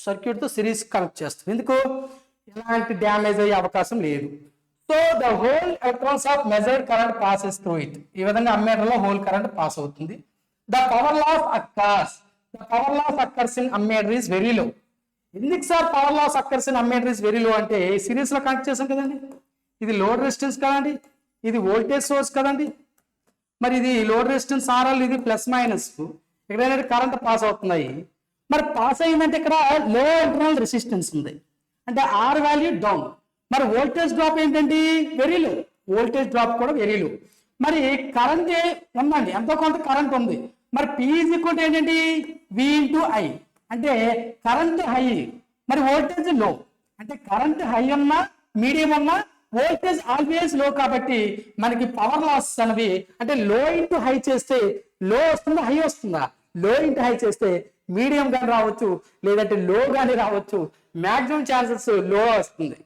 circuit తో సిరీస్ కనెక్ట్ చేస్తాం. ఎందుకు, ఎలాంటి డ్యామేజ్ అయ్యే అవకాశం లేదు. So the whole electrons of measured current passes through it. ఈ విధంగా అమ్మీటర్ లో హోల్ కరెంట్ పాస్ అవుతుంది. The power loss occurs in ammeter is very low. ఎందుకు sir power loss occurs in ammeter is very low అంటే, series లో connect చేసాం కదండి, ఇది లోడ్ రెసిస్టెన్స్ కదండి, ఇది వోల్టేజ్ సోర్స్ కదండి. మరి ఇది లోడ్ రెసిస్టెన్స్ ఆర్ఎల్, ఇది ప్లస్ మైనస్, ఇక్కడ కరెంట్ పాస్ అవుతున్నాయి. మరి పాస్ అయిందంటే ఇక్కడ లో ఇంటర్నల్ రెసిస్టెన్స్ ఉంది అంటే ఆర్ వాల్యూ డౌన్. మరి వోల్టేజ్ డ్రాప్ ఏంటండి, వెరీ లో, వోల్టేజ్ డ్రాప్ కూడా వెరీ లో. మరి కరెంట్ ఉందండి, ఎంతో కొంత కరెంట్ ఉంది. మరి P ఈజ్ ఈక్వల్ టు ఏంటండి, V ఇంటూ I. అంటే కరెంట్ హై, మరి వోల్టేజ్ లో. అంటే కరెంట్ హై ఉన్నా మీడియం ఉన్నా వోల్టేజ్ ఆల్వేస్ లో కాబట్టి మనకి పవర్ లాస్ అనేవి అంటే లో ఇంటూ హై చేస్తే లో వస్తుందా, హై వస్తుందా, లో ఇంటూ హై చేస్తే మీడియం గాని రావచ్చు, లేదంటే లో గాని రావచ్చు. మాక్సిమం ఛాన్సెస్ లో వస్తుంది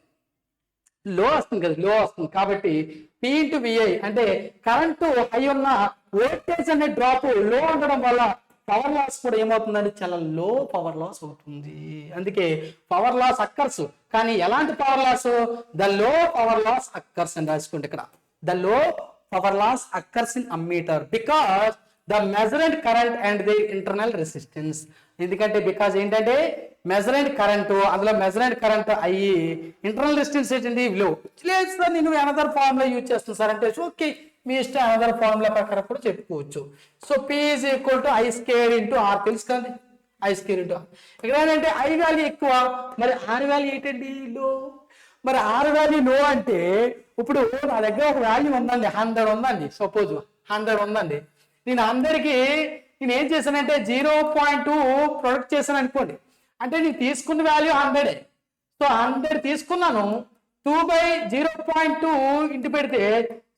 కదా, లో వస్తుంది. కాబట్టి P ఇంటూ VI అంటే కరెంటు హై ఉన్న వోల్టేజ్ అనే డ్రాప్ లో ఉండడం వల్ల పవర్ లాస్ కూడా ఏమవుతుందంటే చాలా లో పవర్ లాస్ అవుతుంది. అందుకే పవర్ లాస్ అక్కర్స్. కానీ ఎలాంటి power loss, the low power loss occurs అని రాసుకుంటే ఇక్కడ the low power loss occurs in ammeter because the measured current and the internal resistance. ఎందుకంటే బికాజ్ ఏంటంటే మెజర్డ్ కరెంట్, అందులో మెజర్డ్ కరెంట్ అయ్యి ఇంటర్నల్ రెసిస్టెన్స్ ఏంటండి లో. లేదు సార్ నేను అనదర్ ఫార్ములా యూజ్ చేస్తాను సార్ అంటే ఓకే, మీ ఇష్టం అనదర్ ఫార్ములా ప్రకారం కూడా చెప్పుకోవచ్చు. So P is equal to I square into R, తెలుసు కదండి, I స్క్వేర్ ఇంటూ R. ఇక్కడ ఏంటంటే I వాల్యూ ఎక్కువ, మరి R వాల్యూ ఏంటండి లో. మరి R వాల్యూ లో అంటే ఇప్పుడు నా దగ్గర ఒక వాల్యూ ఉందండి, 100 ఉందండి, సపోజ్ 100 ఉందండి. నేను అందరికి నేను ఏం చేశానంటే 0.2 ప్రొడక్ట్ చేశాను అనుకోండి, అంటే నేను తీసుకున్న వాల్యూ 100. సో 100 తీసుకున్నాను, 2/0.2 ఇంటి పెడితే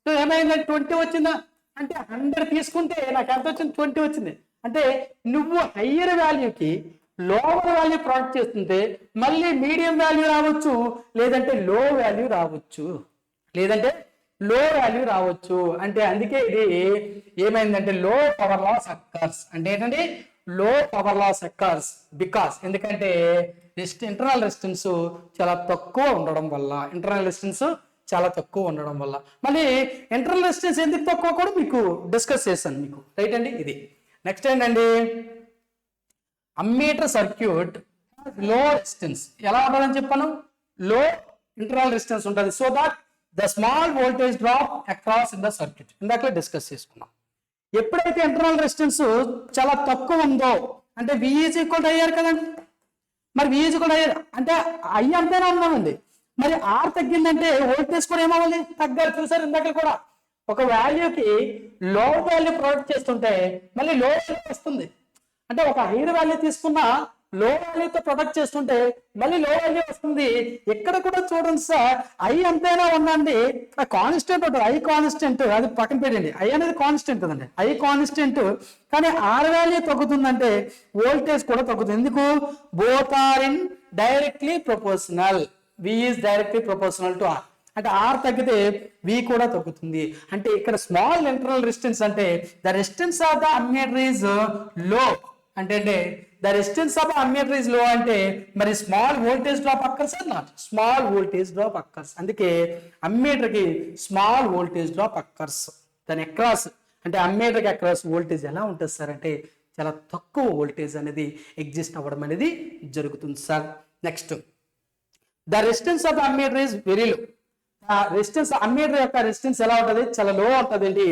సో ఏమైందంటే 20 వచ్చిందా. అంటే 100 తీసుకుంటే నాకు ఎంత వచ్చింది, 20 వచ్చింది. అంటే నువ్వు హయ్యర్ వాల్యూకి లోవర్ వాల్యూ ప్రొడక్ట్ చేస్తుంటే మళ్ళీ మీడియం వాల్యూ రావచ్చు, లేదంటే లో వాల్యూ రావచ్చు, అంటే అందుకే ఇది ఏమైందంటే లో పవర్ లాస్ అక్కర్స్. అంటే ఏంటంటే లో పవర్ లాస్ అక్కర్స్ బికాస్ ఎందుకంటే ఇంటర్నల్ రెసిస్టెన్స్ చాలా తక్కువ ఉండడం వల్ల, మళ్ళీ ఇంటర్నల్ రెసిస్టెన్స్ ఎందుకు తక్కువ కూడా మీకు డిస్కస్ చేశాను మీకు. రైట్ అండి, ఇది నెక్స్ట్ ఏంటండి, అమ్మీటర్ సర్క్యూట్ లో రెసిస్టెన్స్ ఎలా ఉంటుందని చెప్పాను, లో ఇంటర్నల్ రెసిస్టెన్స్ ఉంటుంది. So that the small voltage drop across in the circuit ఇందాక డిస్కస్ చేసుకున్నాం. ఎప్పుడైతే ఇంటర్నల్ రెసిస్టెన్స్ చాలా తక్కువ ఉందో అంటే V is equal to IR కదండి. మరి V is equal to IR అంటే I అంతేనా ఉన్నామండి. మరి R తగ్గిందంటే వోల్టేజ్ కూడా ఏమవ్వాలి, తగ్గాలి. చూసారు ఇందాక కూడా ఒక వాల్యూకి లో వాల్యూ ప్రొడక్ట్ చేస్తుంటే మళ్ళీ లో వాల్యూ వస్తుంది. అంటే ఒక హైర్ వాల్యూ తీసుకున్న లో వాల్యూతో ప్రొడక్ట్ చేస్తుంటే మళ్ళీ లో వాల్యూ వస్తుంది. ఎక్కడ కూడా చూడండి సార్, I అంతేనా ఉందండి, కాన్స్టెంట్ ఉంటుంది. I కాన్స్టెంట్, అది పక్కన పెట్టండి. I అనేది కాన్స్టెంట్ కదండి, I కాన్స్టెంట్. కానీ R వాల్యూ తగ్గుతుందంటే వోల్టేజ్ కూడా తగ్గుతుంది. ఎందుకు? Both are in directly proportional. V is directly proportional to R. అంటే R తగ్గితే V కూడా తగ్గుతుంది. అంటే ఇక్కడ స్మాల్ ఇంటర్నల్ రెసిస్టెన్స్ అంటే the resistance of the ammeter is low. అంటే the resistance of ammeter is low అంటే మరి small voltage drop occurs or not? Small voltage drop occurs. అందుకే అమ్మీటర్ కి స్మాల్ వోల్టేజ్ డ్రాప్ అక్కర్స్. దాని across అంటే ammeter కి across voltage ఎలా ఉంటుంది సార్ అంటే చాలా తక్కువ వోల్టేజ్ అనేది ఎగ్జిస్ట్ అవ్వడం అనేది జరుగుతుంది sir. Next, the resistance of the ammeter is very low. Resistance ammeter యొక్క రెసిస్టెన్స్ ఎలా ఉంటుంది? చాలా లో ఉంటుంది.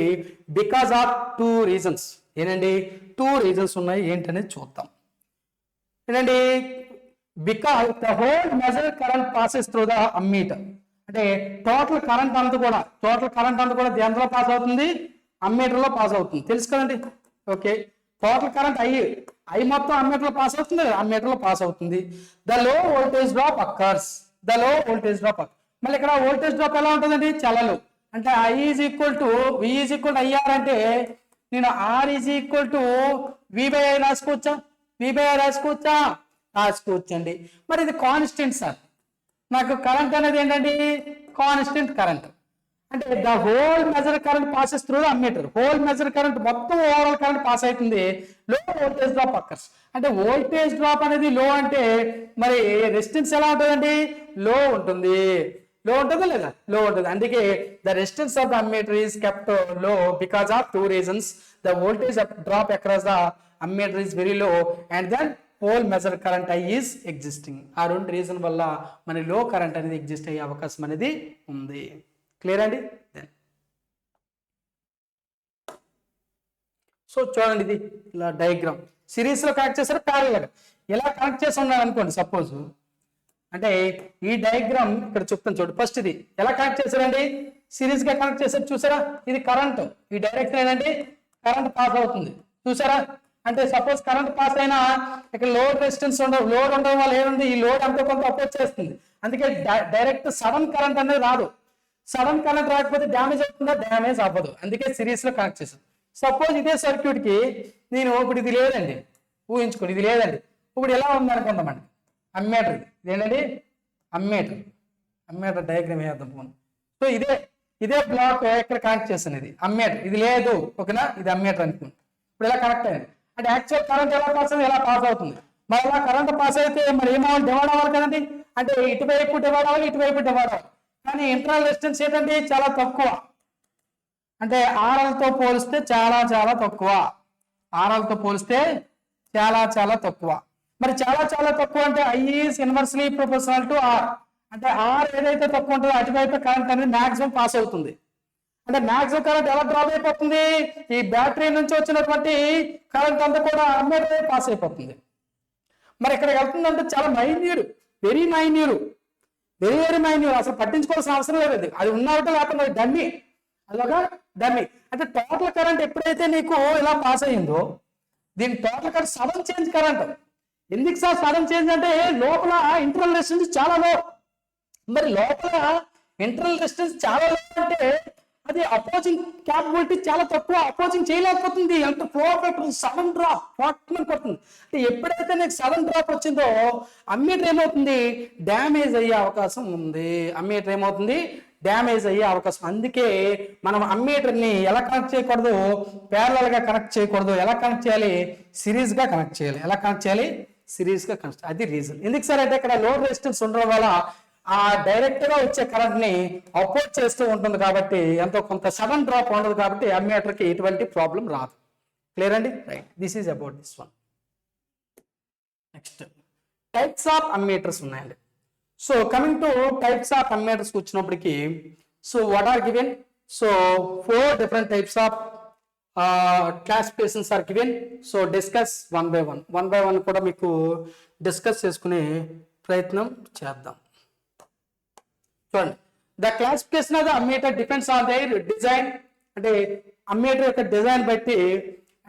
Because of two reasons. ఏంటండి? టూ రీజన్స్ ఉన్నాయి. ఏంటనేది చూద్దాం. ఏంటండి? Because the whole measure current passes through the ammeter. అంటే టోటల్ కరెంట్ అంతా కూడా దేంట్లో పాస్ అవుతుంది? అమ్మీటర్ లో పాస్ అవుతుంది. తెలుసు కదండి. ఓకే, టోటల్ కరెంట్ ఐ మొత్తం అమ్మీటర్ లో పాస్ అవుతుంది, అమ్మీటర్ లో పాస్ అవుతుంది. The low voltage drop occurs. The low voltage drop. మళ్ళీ ఇక్కడ వోల్టేజ్ డ్రాప్ ఎలా ఉంటుందండి? చాలా లో. అంటే I is equal to V is equal to IR అంటే నేను R is equal to V/I రాసుకోవచ్చా? V/I రాసుకోవచ్చండి. మరి ఇది కాన్స్టెంట్ సార్. నాకు కరెంట్ అనేది ఏంటండి? Constant current. అంటే the whole measure current passes through the ammeter. Whole measure current మొత్తం ఓవరాల్ కరెంట్ పాస్ అవుతుంది. Low voltage drop occurs. అంటే వోల్టేజ్ డ్రాప్ అనేది లో అంటే మరి రెసిస్టెన్స్ ఎలా ఉంటుందండి? లో ఉంటుంది. లో ఉంటుందా లేదా? లో ఉంటుంది. అందుకే the resistance of the ammeter is kept low because of two reasons. The voltage drop across the ammeter is very low and then whole measure current I is existing. ఆ రెండు రీజన్ వల్ల మన లో current అనేది exist అయ్యే అవకాశం అనేది ఉంది. క్లియర్ అండి? సో చూడండి, ఇది ఇలా డయాగ్రామ్ సిరీస్ లో కనెక్ట్ చేశారు, ప్యారలల్ ఇలా కనెక్ట్ చేసి ఉన్నాను అనుకోండి. సపోజ్ అంటే ఈ డయాగ్రామ్ ఇక్కడ చెప్తాను చూడండి. ఫస్ట్ ఇది ఎలా కనెక్ట్ చేశారండి? సిరీస్ గా కనెక్ట్ చేశారు. చూసారా? ఇది కరెంట్, ఈ డైరెక్షన్ ఏంటంటే కరెంట్ పాస్ అవుతుంది. చూసారా? అంటే సపోజ్ కరెంట్ పాస్ అయినా ఇక్కడ లోడ్ రెసిస్టెన్స్ ఉండవు. లోడ్ ఉండడం వల్ల ఏముంది? ఈ లోడ్ అంతా కొంత అపోజ్ చేస్తుంది. అందుకే డైరెక్ట్ సడన్ కరెంట్ అనేది రాదు. సడన్ కరెంట్ రాకపోతే డ్యామేజ్ అవుతుందా? డ్యామేజ్ అవ్వదు. అందుకే సిరీస్ లో కనెక్ట్ చేశాను. సపోజ్ ఇదే సర్క్యూట్ కి నేను ఇప్పుడు ఇది లేదండి, ఊహించుకోండి, ఇది లేదండి. ఇప్పుడు ఎలా ఉంది అనుకుందామండి. అమ్మీటర్ ఇదేంటండి? అమ్మీటర్ డయాగ్రామ్ వేద్దాం. సో ఇదే బ్లాక్ ఇక్కడ కనెక్ట్ చేస్తాను. ఇది అమ్మీటర్, ఇది లేదు. ఓకేనా? ఇది అమ్మీటర్ అనుకోండి. ఇప్పుడు ఎలా కనెక్ట్ అయింది అంటే యాక్చువల్ కరెంట్ ఎలా పాస్ అవుతుంది? ఎలా పాస్ అవుతుంది. మరి అలా కరెంట్ పాస్ అయితే మరి ఏమవ్వాలి? డివైడ్ అవ్వాలి కదండి. అంటే ఇటువైపు డివైడ్ అవ్వాలి, ఇటువైపు డివైడ్ అవ్వాలి. కానీ ఇంటర్నల్ రెసిస్టెన్స్ ఏంటంటే చాలా తక్కువ. అంటే ఆర్ఎల్తో పోలిస్తే చాలా తక్కువ. ఆర్ఎల్తో పోలిస్తే చాలా తక్కువ. మరి చాలా తక్కువ అంటే I is inversely proportional to R. అంటే R ఏదైతే తక్కువ ఉంటుందో అటువైపు కరెంట్ అనేది మాక్సిమం పాస్ అవుతుంది. అంటే మాక్సిమం కరెంట్ ఎలా డ్రాప్ అయిపోతుంది? ఈ బ్యాటరీ నుంచి వచ్చినటువంటి కరెంట్ అంతా కూడా అమ్మీటర్ పాస్ అయిపోతుంది. మరి ఇక్కడ వెళ్తుందంటే చాలా మైన్యూర్, వెరీ మైన్యూర్. అసలు పట్టించుకోవాల్సిన అవసరం లేదు. అది ఉన్నట్టు లేకుండా డమ్మీ, అదొక డమ్మీ. అంటే టోటల్ కరెంట్ ఎప్పుడైతే నీకు ఇలా పాస్ అయ్యిందో దీని total current sudden change current. ఎందుకు సార్ సడన్ చేంజ్ అంటే లోపల ఇంటర్నల్ రెసిస్టెన్స్ చాలా లో. మరి లోపల ఇంటర్నల్ రెసిస్టెన్స్ చాలా లో అంటే అది అపోజింగ్ క్యాపబిలిటీ చాలా తక్కువ. అపోజింగ్ చేయలేకపోతుంది. ఎంత ఫ్లో సడన్ డ్రాప్ పడుతుంది. అంటే ఎప్పుడైతే నీకు సడన్ డ్రాప్ వచ్చిందో అమ్మీటర్ ఏమవుతుంది? డ్యామేజ్ అయ్యే అవకాశం ఉంది. అమ్మీటర్ ఏమవుతుంది? డ్యామేజ్ అయ్యే అవకాశం. అందుకే మనం అమ్మీటర్ ని ఎలా కనెక్ట్ చేయకూడదు? ప్యారలల్ గా కనెక్ట్ చేయకూడదు. ఎలా కనెక్ట్ చేయాలి? సిరీస్ గా కనెక్ట్ చేయాలి. ఎలా కనెక్ట్ చేయాలి? సిరీస్ గా కనెక్ట్. అది రీజన్. ఎందుకు సార్ అంటే ఇక్కడ లోడ్ రెసిస్టెన్స్ ఉండడం వల్ల ఆ డైరెక్ట్ గా వచ్చే కరెంట్ ని అపోజ్ చేస్తూ ఉంటుంది కాబట్టి ఎంతో కొంత సడన్ డ్రాప్ ఉండదు కాబట్టి అమ్మీటర్ కి ఎటువంటి ప్రాబ్లం రాదు. క్లియర్ అండి? Right. This is about this one. Next types of ammeters ఉన్నాయండి. So coming to types of ammeters వచ్చినప్పటికి so what are given? So 4 different types of classifications are given. So discuss one by one కూడా మీకు discuss చేసుకునే ప్రయత్నం చేద్దాం. చూడండి, the classification of the ammeter depends on their design, అంటే ammeter యొక్క design బట్టి,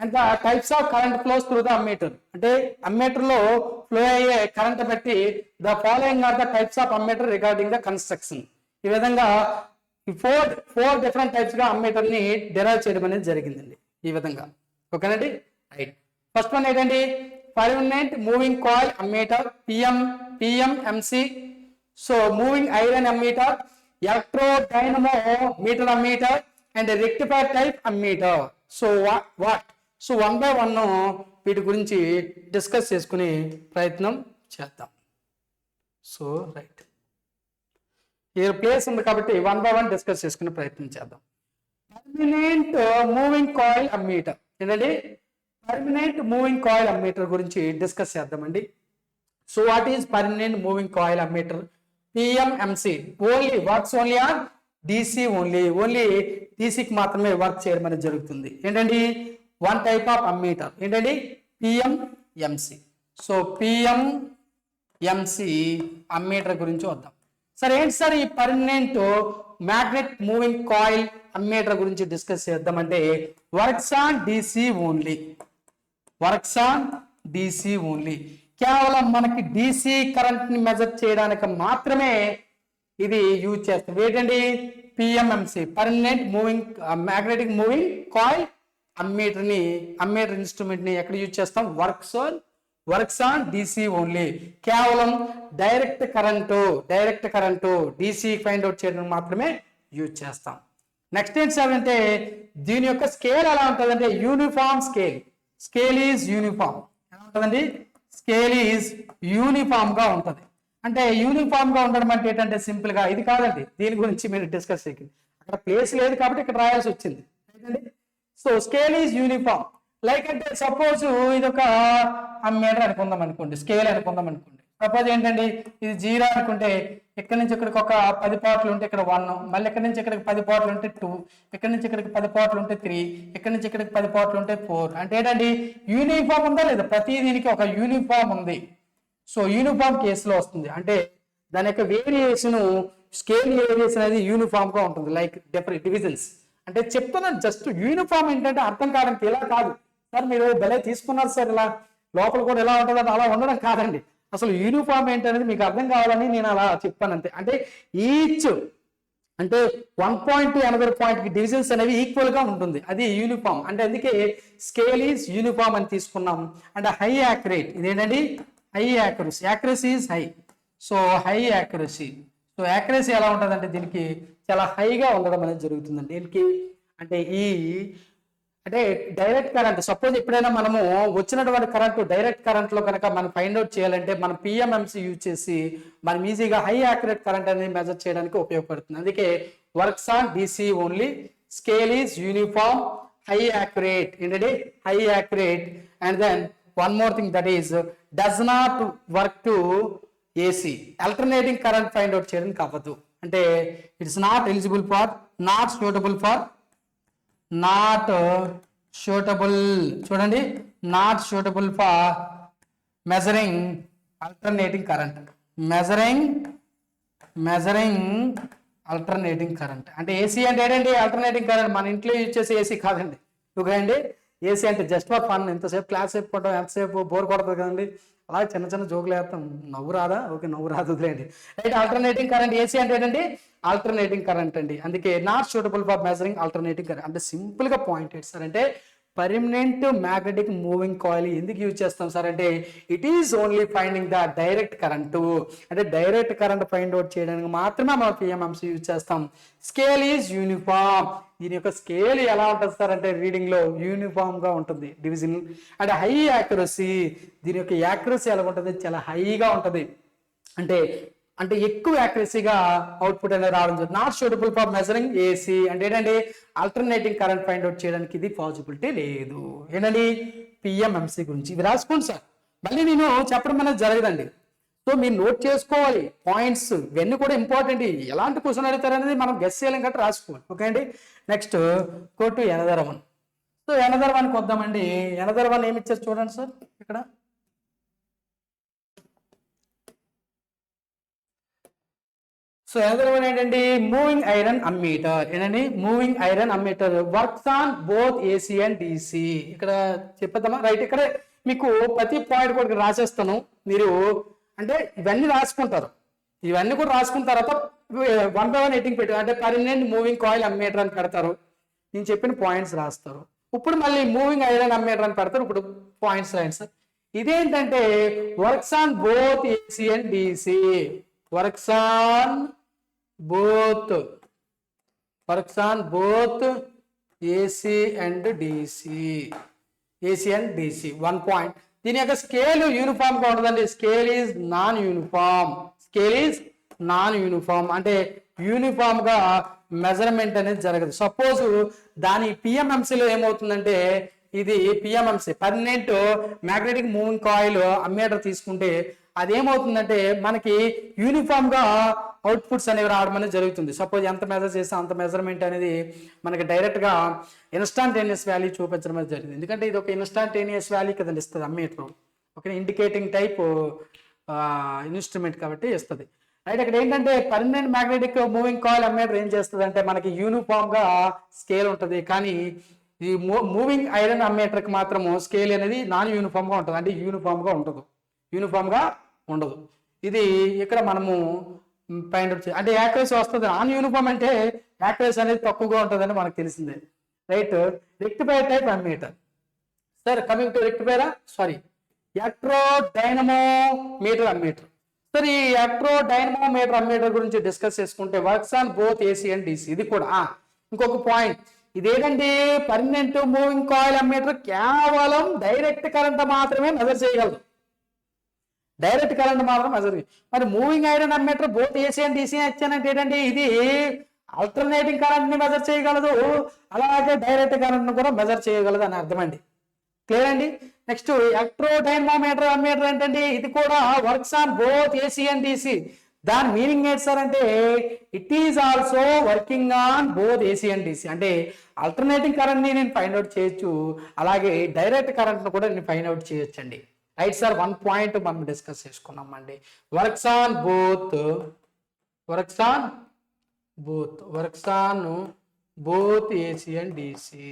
and the types of current flows through the ammeter, అంటే అమ్మీటర్ లో ఫ్లో అయ్యే కరెంట్ బట్టి the following are the types of ammeter regarding the construction. ఈ విధంగా ఈ ఫోర్ డిఫరెంట్ టైప్స్ గా అమ్మీటర్ ని డెరైవ్ చేయడం అనేది జరిగిందండి ఈ విధంగా. ఓకేనండి, రైట్. ఫస్ట్ వన్ ఏంటండి, permanent moving coil ammeter, PMMC. So moving iron ammeter, electro dynamo metre ammeter, and rectifier type ammeter. So what so one by one వీటి గురించి డిస్కస్ చేసుకునే ప్రయత్నం చేద్దాం. సో రైట్, ఈ ప్లేస్ ఉంది కాబట్టి వన్ బై వన్ డిస్కస్ చేసుకునే ప్రయత్నం చేద్దాం. పర్మనెంట్ మూవింగ్ కాయిల్ అమ్మీటర్ ఏంటండి, పర్మనెంట్ మూవింగ్ కాయిల్ అమ్మీటర్ గురించి డిస్కస్ చేద్దామండి. So what is permanent moving coil ammeter? PMMC only works only on DC, only డిసికి మాత్రమే వర్క్ చేయడం అనేది జరుగుతుంది. ఏంటండి, వన్ టైప్ ఆఫ్ అమ్మీటర్ ఏంటండి, పిఎంఎంసి. సో పిఎంఎంసి అమ్మీటర్ గురించి వద్దాం. సరే ఏంటి సార్ ఈ permanent magnet moving coil ammeter గురించి డిస్కస్ చేద్దామంటే, works on DC only, works on DC only. కేవలం మనకి డిసి కరెంట్ ని మెజర్ చేయడానికి మాత్రమే ఇది యూజ్ చేస్తుంది. ఏంటండి, PMMC permanent moving magnetic moving coil ammeter instrument ని ఎక్కడ యూజ్ చేస్తాం? Works on DC only. కేవలం direct current DC find out చేయడానికి మాత్రమే యూజ్ చేస్తాం. నెక్స్ట్ ఏంటి సార్ అంటే, దీని యొక్క స్కేల్ ఎలా ఉంటుందంటే యూనిఫామ్ స్కేల్ ఈజ్ యూనిఫామ్. ఎలా ఉంటుందండి, స్కేల్ ఈజ్ యూనిఫామ్ గా ఉంటుంది. అంటే యూనిఫామ్ గా ఉండడం అంటే ఏంటంటే సింపుల్ గా ఇది కాదండి, దీని గురించి మీరు డిస్కస్ చేయండి, అక్కడ ప్లేస్ లేదు కాబట్టి ఇక్కడ రాయాల్సి వచ్చింది. So scale is uniform. Like అంటే సపోజ్ ఇది ఒక అమ్మీటర్ అనుకుందాం స్కేల్ అనుకుందాం అనుకోండి. సపోజ్ ఏంటండి, ఇది 0 అనుకుంటే ఇక్కడ నుంచి ఇక్కడికి ఒక 10 పార్ట్లు ఉంటే ఇక్కడ 1, మళ్ళీ ఇక్కడ నుంచి ఇక్కడికి 10 పార్ట్లు ఉంటే 2, ఇక్కడ నుంచి ఇక్కడికి 10 పార్ట్లు ఉంటే 3, ఇక్కడ నుంచి ఇక్కడికి 10 పార్ట్లు ఉంటే 4. అంటే ఏంటండి, యూనిఫామ్ ఉందా లేదా? ప్రతి దీనికి ఒక యూనిఫామ్ ఉంది. సో యూనిఫామ్ కేసులో వస్తుంది, అంటే దాని యొక్క వేరియేషన్ స్కేల్ వేరియేషన్ అనేది యూనిఫామ్ గా ఉంటుంది. లైక్ డివిజన్స్ అంటే చెప్తున్నాను, జస్ట్ యూనిఫామ్ ఏంటంటే అర్థం కావడానికి ఇలా కాదు సార్, మీరు భలే తీసుకున్నారు సార్, ఇలా లోపల కూడా ఎలా ఉంటుంది అలా ఉండడం కాదండి. అసలు యూనిఫామ్ ఏంటనేది మీకు అర్థం కావాలని నేను అలా చెప్పాను అంతే. అంటే ఈచ్ అంటే 1 పాయింట్ టు అనదర్ పాయింట్ కి డివిజన్స్ అనేవి ఈక్వల్ గా ఉంటుంది, అది యూనిఫామ్. అంటే అందుకే స్కేల్ ఈజ్ యూనిఫామ్ అని తీసుకున్నాం. అంటే హై యాక్యురేట్, ఇదేంటండి high accuracy is high. So high accuracy. So accuracy ఎలా ఉంటుంది అంటే దీనికి చాలా హైగా ఉండడం అనేది జరుగుతుందండి. దీనికి అంటే అంటే డైరెక్ట్ కరెంట్, సపోజ్ ఎప్పుడైనా మనము వచ్చినటువంటి కరెంట్ డైరెక్ట్ కరెంట్ లో కనుక మనం ఫైండ్ అవుట్ చేయాలంటే మనం పిఎంఎంసి యూజ్ చేసి మనం ఈజీగా హై యాక్యురేట్ కరెంట్ అనేది మెజర్ చేయడానికి ఉపయోగపడుతుంది. అందుకే works on DC only, scale is uniform, high accurate ఏంటంటే high accurate. And then one more thing, that is does not work to AC, alternating current find out చేయడానికి అవ్వదు. అంటే it's not eligible for, not suitable for, చూడండి, not suitable for measuring alternating current, measuring alternating current. అంటే AC అంటే ఏంటండి alternating current, మన ఇంట్లో use చేసే ఏసీ కాదండి. ఓకే అండి, ఏసీ అంటే జస్ట్ ఫర్ ఫన్, ఎంతసేపు క్లాస్ చెప్పుకుంటాం, ఎంతసేపు బోర్ కొడుతుంది కదండి, అలా చిన్న జోకులు వేస్తాం, నవ్వు రాదా? ఓకే, నవ్వు రాదు, వదిలేండి. రైట్, ఆల్టర్నేటింగ్ కరెంట్ ఏసీ అంటే ఏంటండి ఆల్టర్నేటింగ్ కరెంట్ అండి. అందుకే not suitable for measuring alternating current. అంటే సింపుల్ గా పాయింట్ ఏంటి సార్ అంటే, పర్మనెంట్ మ్యాగ్నెటిక్ మూవింగ్ కాయిల్ ఎందుకు యూజ్ చేస్తాం సార్ అంటే, it is only finding the direct current, అంటే డైరెక్ట్ కరెంట్ ఫైండ్ అవుట్ చేయడానికి మాత్రమే మనం పిఎంఎంసి యూజ్ చేస్తాం. Scale is uniform. దీని యొక్క స్కేల్ ఎలా ఉంటుంది సార్ అంటే రీడింగ్ లో యూనిఫామ్ గా ఉంటుంది, డివిజన్. అంటే హై యాక్యురసీ, దీని యొక్క యాక్యురసీ ఎలా ఉంటుంది, చాలా హైగా ఉంటుంది. అంటే ఎక్కువ యాక్యురసీగా అవుట్పుట్ అనేది రావడం జరుగుతుంది. Not suitable for measuring AC అంటే ఏంటంటే ఆల్టర్నేటింగ్ కరెంట్ ఫైండ్ అవుట్ చేయడానికి ఇది పాసిబిలిటీ లేదు. ఏంటండి పిఎంఎంసి గురించి ఇది రాసుకోండి సార్, మళ్ళీ నేను చెప్పడం అనేది జరగదండి. సో మీరు నోట్ చేసుకోవాలి పాయింట్స్, ఇవన్నీ కూడా ఇంపార్టెంట్. ఎలాంటి క్వశ్చన్ అడుగుతారు అనేది మనం గెస్ చేయలేం కాబట్టి రాసుకోవాలి. ఓకే అండి, next go to another one. So another వన్కి వద్దామండి. ఎనదర్ వన్ ఏమి ఇచ్చారు చూడండి సార్ ఇక్కడ. సో ఎనదర్ వన్ ఏంటండి, మూవింగ్ ఐరన్ అమ్మీటర్. ఏంటండి, moving iron ammeter works on both AC and DC. ఇక్కడ చెప్పేద్దామా, రైట్. ఇక్కడ మీకు ప్రతి పాయింట్ కూడా రాసేస్తాను, మీరు అంటే ఇవన్నీ రాసుకుంటారు. ఇవన్నీ కూడా రాసుకున్న తర్వాత 1 by 1 ఎట్టింగ్ పెట్టారు అంటే పర్మనెంట్ మూవింగ్ కాయిల్ అమ్మీటర్ అని పెడతారు. నేను చెప్పిన పాయింట్స్ రాస్తారు. ఇప్పుడు మళ్ళీ మూవింగ్ ఐరన్ అమ్మీటర్ అని పెడతారు. ఇప్పుడు పాయింట్స్ రాయండి సార్. ఇదేంటంటే works on both AC and DC. Works on both AC and DC. AC and DC 1 point. దీని యొక్క స్కేల్ యూనిఫామ్ గా ఉండదండి. స్కేల్ ఈజ్ నాన్ యూనిఫామ్ అంటే యూనిఫామ్ గా మెజర్మెంట్ అనేది జరగదు. సపోజ్ దాని పిఎంఎంసీలో ఏమవుతుందంటే, ఇది PMMC permanent magnetic moving coil ammeter తీసుకుంటే అదేమవుతుందంటే మనకి యూనిఫామ్ గా అవుట్పుట్స్ అనేవి రావడం అనేది జరుగుతుంది. సపోజ్ ఎంత మెజర్ చేస్తే అంత మెజర్మెంట్ అనేది మనకి డైరెక్ట్ గా ఇన్స్టాంటేనియస్ వాల్యూ చూపించడం అనేది జరిగింది. ఎందుకంటే ఇది ఒక ఇన్స్టాంటేనియస్ వాల్యూ కదండి ఇస్తుంది ammeter. Okay, indicating type instrument కాబట్టి ఇస్తుంది. రైట్. అక్కడ ఏంటంటే permanent magnetic moving coil ammeter ఏం చేస్తుంది అంటే మనకి యూనిఫామ్ గా స్కేల్ ఉంటుంది. కానీ ఈ మూవింగ్ ఐరన్ అమ్మీటర్కి మాత్రము స్కేల్ అనేది నాన్ యూనిఫామ్ గా ఉంటుంది. అంటే యూనిఫామ్ గా ఉండదు. ఇది ఇక్కడ మనము ఫైండ్ అవుట్ చేయాలి. అంటే యాక్యురసీ వస్తుంది. నాన్ యూనిఫామ్ అంటే యాక్యురసీ అనేది తక్కువగా ఉంటుందని మనకు తెలిసిందే. Right. Rectifier type ammeter. Sir coming to electro dynamo metre ammeter. Sir ఈ ఎలక్ట్రో డైనమో మీటర్ అమ్మీటర్ గురించి డిస్కస్ చేసుకుంటే works on both AC and DC. ఇది కూడా ఇంకొక పాయింట్. ఇదేంటంటే పర్మనెంట్ మూవింగ్ కాయిల్ అమ్మీటర్ కేవలం డైరెక్ట్ కరెంట్ మాత్రమే మెజర్ చేయగలదు. మరి moving iron ammeter both AC and DC వచ్చానంటే ఏంటంటే ఇది ఆల్టర్నేటింగ్ కరెంట్ ని మెజర్ చేయగలదు, అలాగే డైరెక్ట్ కరెంట్ ను కూడా మెజర్ చేయగలదు అని అర్థమండి. క్లియర్ అండి. నెక్స్ట్ ఎలక్ట్రో డైనమోమీటర్ అమ్మీటర్ ఏంటంటే ఇది కూడా works on both AC and DC. దాని మీనింగ్ ఏంటి సార్ అంటే it is also working on both AC and DC. అంటే ఆల్టర్నేటింగ్ కరెంట్ ని నేను ఫైండ్ అవుట్ చేయొచ్చు, అలాగే డైరెక్ట్ కరెంట్ ను కూడా నేను ఫైండ్ అవుట్ చేయొచ్చు అండి. Right sir. 1 పాయింట్ మనం డిస్కస్ చేసుకున్నాం అండి. Works on both AC and DC.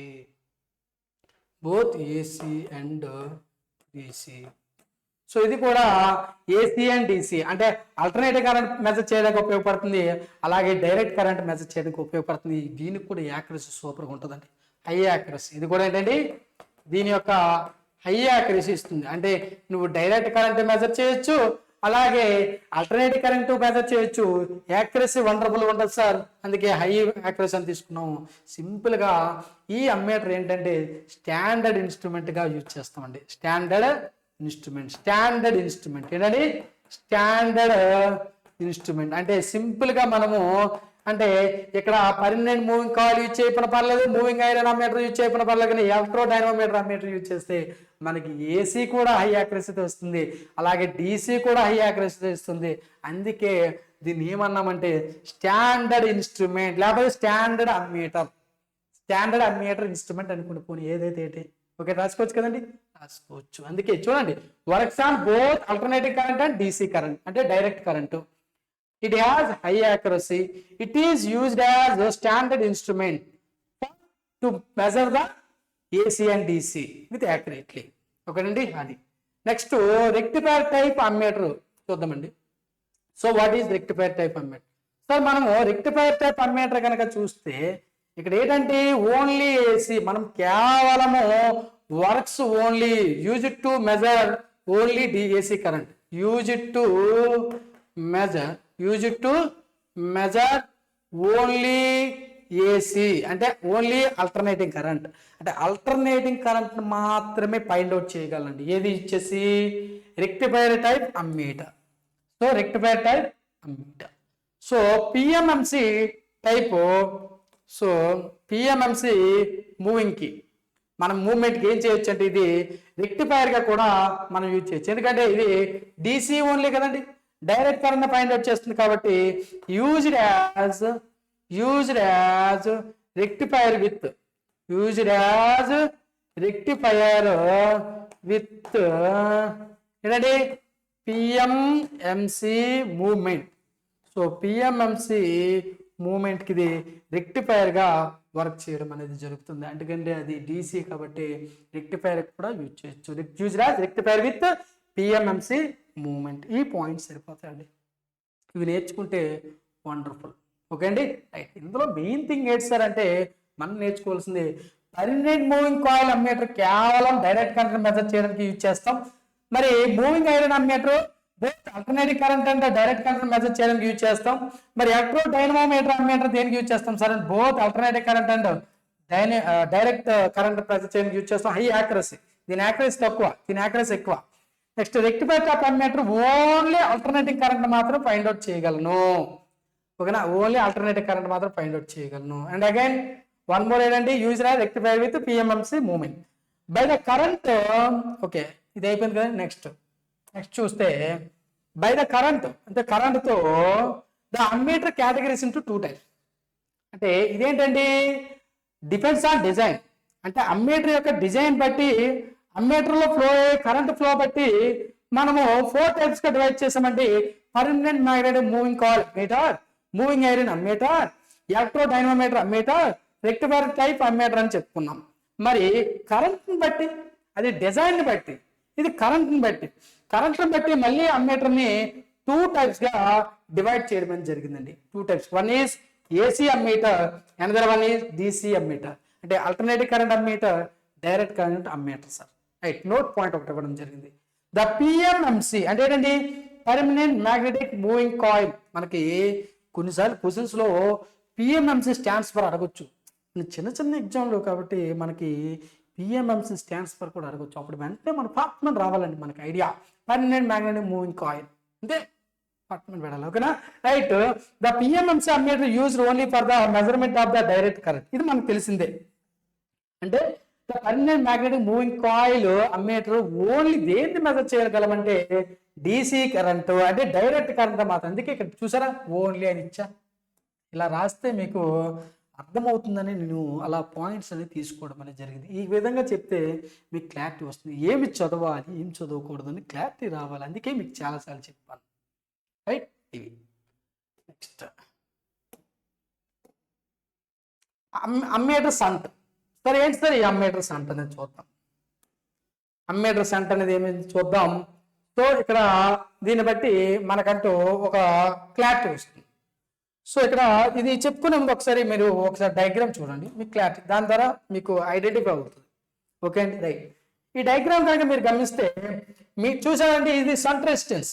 So ఇది కూడా ఏసీ అండ్ డిసి అంటే ఆల్టర్నేటివ్ కరెంట్ మెజర్ చేయడానికి ఉపయోగపడుతుంది, అలాగే డైరెక్ట్ కరెంట్ మెజర్ చేయడానికి ఉపయోగపడుతుంది. దీనికి కూడా యాక్యురసీ సూపర్గా ఉంటుందండి, హై యాక్యురసీ. ఇది కూడా ఏంటండి దీని యొక్క హై యాక్యురసీ ఇస్తుంది. అంటే నువ్వు డైరెక్ట్ కరెంట్ మెజర్ చేయొచ్చు, అలాగే ఆల్టర్నేటివ్ కరెంట్ మెజర్ చేయొచ్చు. యాక్యురసీ వండర్ఫుల్ ఉంటుంది సార్, అందుకే హై యాక్యురసీ అని తీసుకున్నాము. సింపుల్గా ఈ అమ్మీటర్ ఏంటంటే స్టాండర్డ్ ఇన్స్ట్రుమెంట్గా యూజ్ చేస్తామండి. స్టాండర్డ్ ఇన్స్ట్రుమెంట్ ఏంటంటే అంటే సింపుల్గా మనము అంటే ఇక్కడ పర్మనెంట్ మూవింగ్ కాయిల్ యూజ్ చేయకపోయినా పర్లేదు, మూవింగ్ ఐరన్ అమ్మీటర్ యూజ్ చేయకపోయినా పర్లేదు, కానీ ఎలక్ట్రో డైనమోమీటర్ అమ్మీటర్ యూజ్ చేస్తే మనకి ఏసీ కూడా హై యాక్యురసీతో వస్తుంది, అలాగే డీసీ కూడా హై యాక్యురసీతో ఇస్తుంది. అందుకే దీన్ని ఏమన్నామంటే స్టాండర్డ్ ఇన్స్ట్రుమెంట్, లేకపోతే స్టాండర్డ్ అమ్మీటర్ ఇన్స్ట్రుమెంట్ అనుకుంటే పోనీ ఏదైతే ఏంటి. ఓకే, రాసుకోవచ్చు కదండి, రాసుకోవచ్చు. అందుకే చూడండి works on both alternative current and DC current అంటే direct current. It has high accuracy. It is used as a standard instrument to measure the AC and DC with accurately. Okay అండి, అది. Next rectifier type ammeter చూద్దామండి. So what is rectifier type ammeter? Sir మనము rectifier type ammeter కనుక చూస్తే ఇక్కడ ఏంటంటే only AC, మనం కేవలము works only use to measure only DAC current, use to measure only AC అంటే ఓన్లీ ఆల్టర్నేటింగ్ కరెంట్. అంటే ఆల్టర్నేటింగ్ కరెంట్ మాత్రమే ఫైండ్ అవుట్ చేయగలండి. ఏది ఇచ్చేసి rectifier type ammeter. So rectifier type ammeter. So PMMC type. So PMMC మూవింగ్కి మనం మూవ్మెంట్కి ఏం చేయొచ్చు అంటే ఇది రెక్టిఫైర్గా కూడా మనం యూజ్ చేయొచ్చు. ఎందుకంటే ఇది డీసీ ఓన్లీ కదండి, డైరెక్ట్ కరెంట్ ఫైండ్ అవుట్ చేస్తుంది కాబట్టి used as rectifier with rectifier with ఏంటంటే పిఎంఎంసి మూవ్మెంట్. సో పిఎంఎంసి మూవ్మెంట్కి ఇది రెక్టిఫైయర్గా వర్క్ చేయడం అనేది జరుగుతుంది. ఎందుకంటే అది డీసీ కాబట్టి రెక్టిఫైయర్ కూడా యూజ్ చేయొచ్చు. Use as rectifier with PMMC movement. ఈ పాయింట్స్ సరిపోతాయండి, ఇవి నేర్చుకుంటే వండర్ఫుల్. ఓకే అండి, రైట్. ఇందులో మెయిన్ థింగ్ ఏంటి సార్ అంటే మనం నేర్చుకోవాల్సింది పర్మనెంట్ మూవింగ్ కాయిల్ అమ్మీటర్ కేవలం డైరెక్ట్ కరెంట్ మెజర్ చేయడానికి యూజ్ చేస్తాం. మరి moving iron ammeter both alternative current అంటే డైరెక్ట్ కరెంట్ మెజర్ చేయడానికి యూజ్ చేస్తాం. మరి ఎలక్ట్రో డైనమోమీటర్ అమ్మీటర్ దేనికి యూజ్ చేస్తాం సార్ అంటే both alternative current and direct current measure చేయడానికి యూజ్ చేస్తాం. హై యాక్యురసీ, దీని యాక్యురసీ తక్కువ, దీని యాక్యురసీ ఎక్కువ. Next rectifier top ammeter only alternative current మాత్రం ఫైండ్ అవుట్ చేయగలను. ఓకేనా, ఓన్లీ ఆల్టర్నేటివ్ కరెంట్ మాత్రం ఫైండ్ అవుట్ చేయగలను. అండ్ అగైన్ వన్ మోర్ ఏంటంటే use rectifier with PMMC movement by the current. Okay, ఇది అయిపోయింది కదా. నెక్స్ట్ చూస్తే బై ద కరెంట్ అంటే కరెంట్తో the ammeter categories into 2 types. అంటే ఇదేంటండి డిపెండ్స్ ఆన్ డిజైన్. అంటే అమ్మీటర్ యొక్క డిజైన్ బట్టి అమ్మీటర్లో ఫ్లో కరెంట్ ఫ్లో బట్టి మనము 4 టైప్స్ గా డివైడ్ చేసామండి. Permanent magnetic moving coil ammeter, moving iron ammeter, electro dynamometer ammeter, rectifier type ammeter అని చెప్పుకున్నాం. మరి కరెంట్ని బట్టి, అది డిజైన్ని బట్టి, ఇది కరెంట్ని బట్టి, మళ్ళీ అమ్మీటర్ని 2 టైప్స్ గా డివైడ్ చేయడం జరిగిందండి. 2 types. One is AC ammeter, another one is DC ammeter. అంటే alternative current ammeter, direct current ammeter sir. Right, note point ఒకటి ఇవ్వడం జరిగింది. ద పిఎంఎంసి అంటే ఏంటండి పర్మనెంట్ మ్యాగ్నెటిక్ మూవింగ్ కాయిల్. మనకి కొన్నిసార్లు క్వశ్చన్స్ లో పిఎంఎంసి స్టాండ్స్ ఫర్ అడగొచ్చు. చిన్న ఎగ్జామ్లో కాబట్టి మనకి పిఎంఎంసి స్టాండ్స్ ఫర్ కూడా అడగొచ్చు. అప్పుడు వెంటనే మన పార్ట్మెంట్ రావాలండి మనకి idea. Permanent magnetic moving coil అంటే పార్ట్మెంట్ పెట్టాలి. ఓకేనా, right. The PMMC ammeter used only for the measurement of the direct current. ఇది మనకు తెలిసిందే. అంటే the permanent magnetic moving coil ammeter only దేన్ని మెజర్ చేయగలమంటే డీసీ కరెంట్ అంటే డైరెక్ట్ కరెంట్ మాత్రం. అందుకే ఇక్కడ చూసారా ఓన్లీ అని ఇచ్చా. ఇలా రాస్తే మీకు అర్థమవుతుందని నేను అలా పాయింట్స్ అనేది తీసుకోవడం అనేది జరిగింది. ఈ విధంగా చెప్తే మీకు క్లారిటీ వస్తుంది. ఏమి చదవాలి, ఏం చదవకూడదు అని క్లారిటీ రావాలి. అందుకే మీకు చాలాసార్లు చెప్పాను. రైట్, ఇవి నెక్స్ట్ అమ్మీటర్ సంట్. సరే ఏంటి సార్ ఈ అమ్మీటర్ సంట్ అనేది చూద్దాం. అమ్మీటర్ సంట్ అనేది ఏమైంది చూద్దాం. సో ఇక్కడ దీన్ని బట్టి మనకంటూ ఒక క్లారిటీ వస్తుంది. సో ఇక్కడ ఇది చెప్పుకునే ముందు ఒకసారి మీరు డయాగ్రామ్ చూడండి, మీకు క్లారిటీ, దాని ద్వారా మీకు ఐడెంటిఫై అవుతుంది. ఓకే అండి, రైట్. ఈ డయాగ్రామ్ కనుక మీరు గమనిస్తే మీకు చూసారండి, ఇది సంట్ రెసిస్టెన్స్,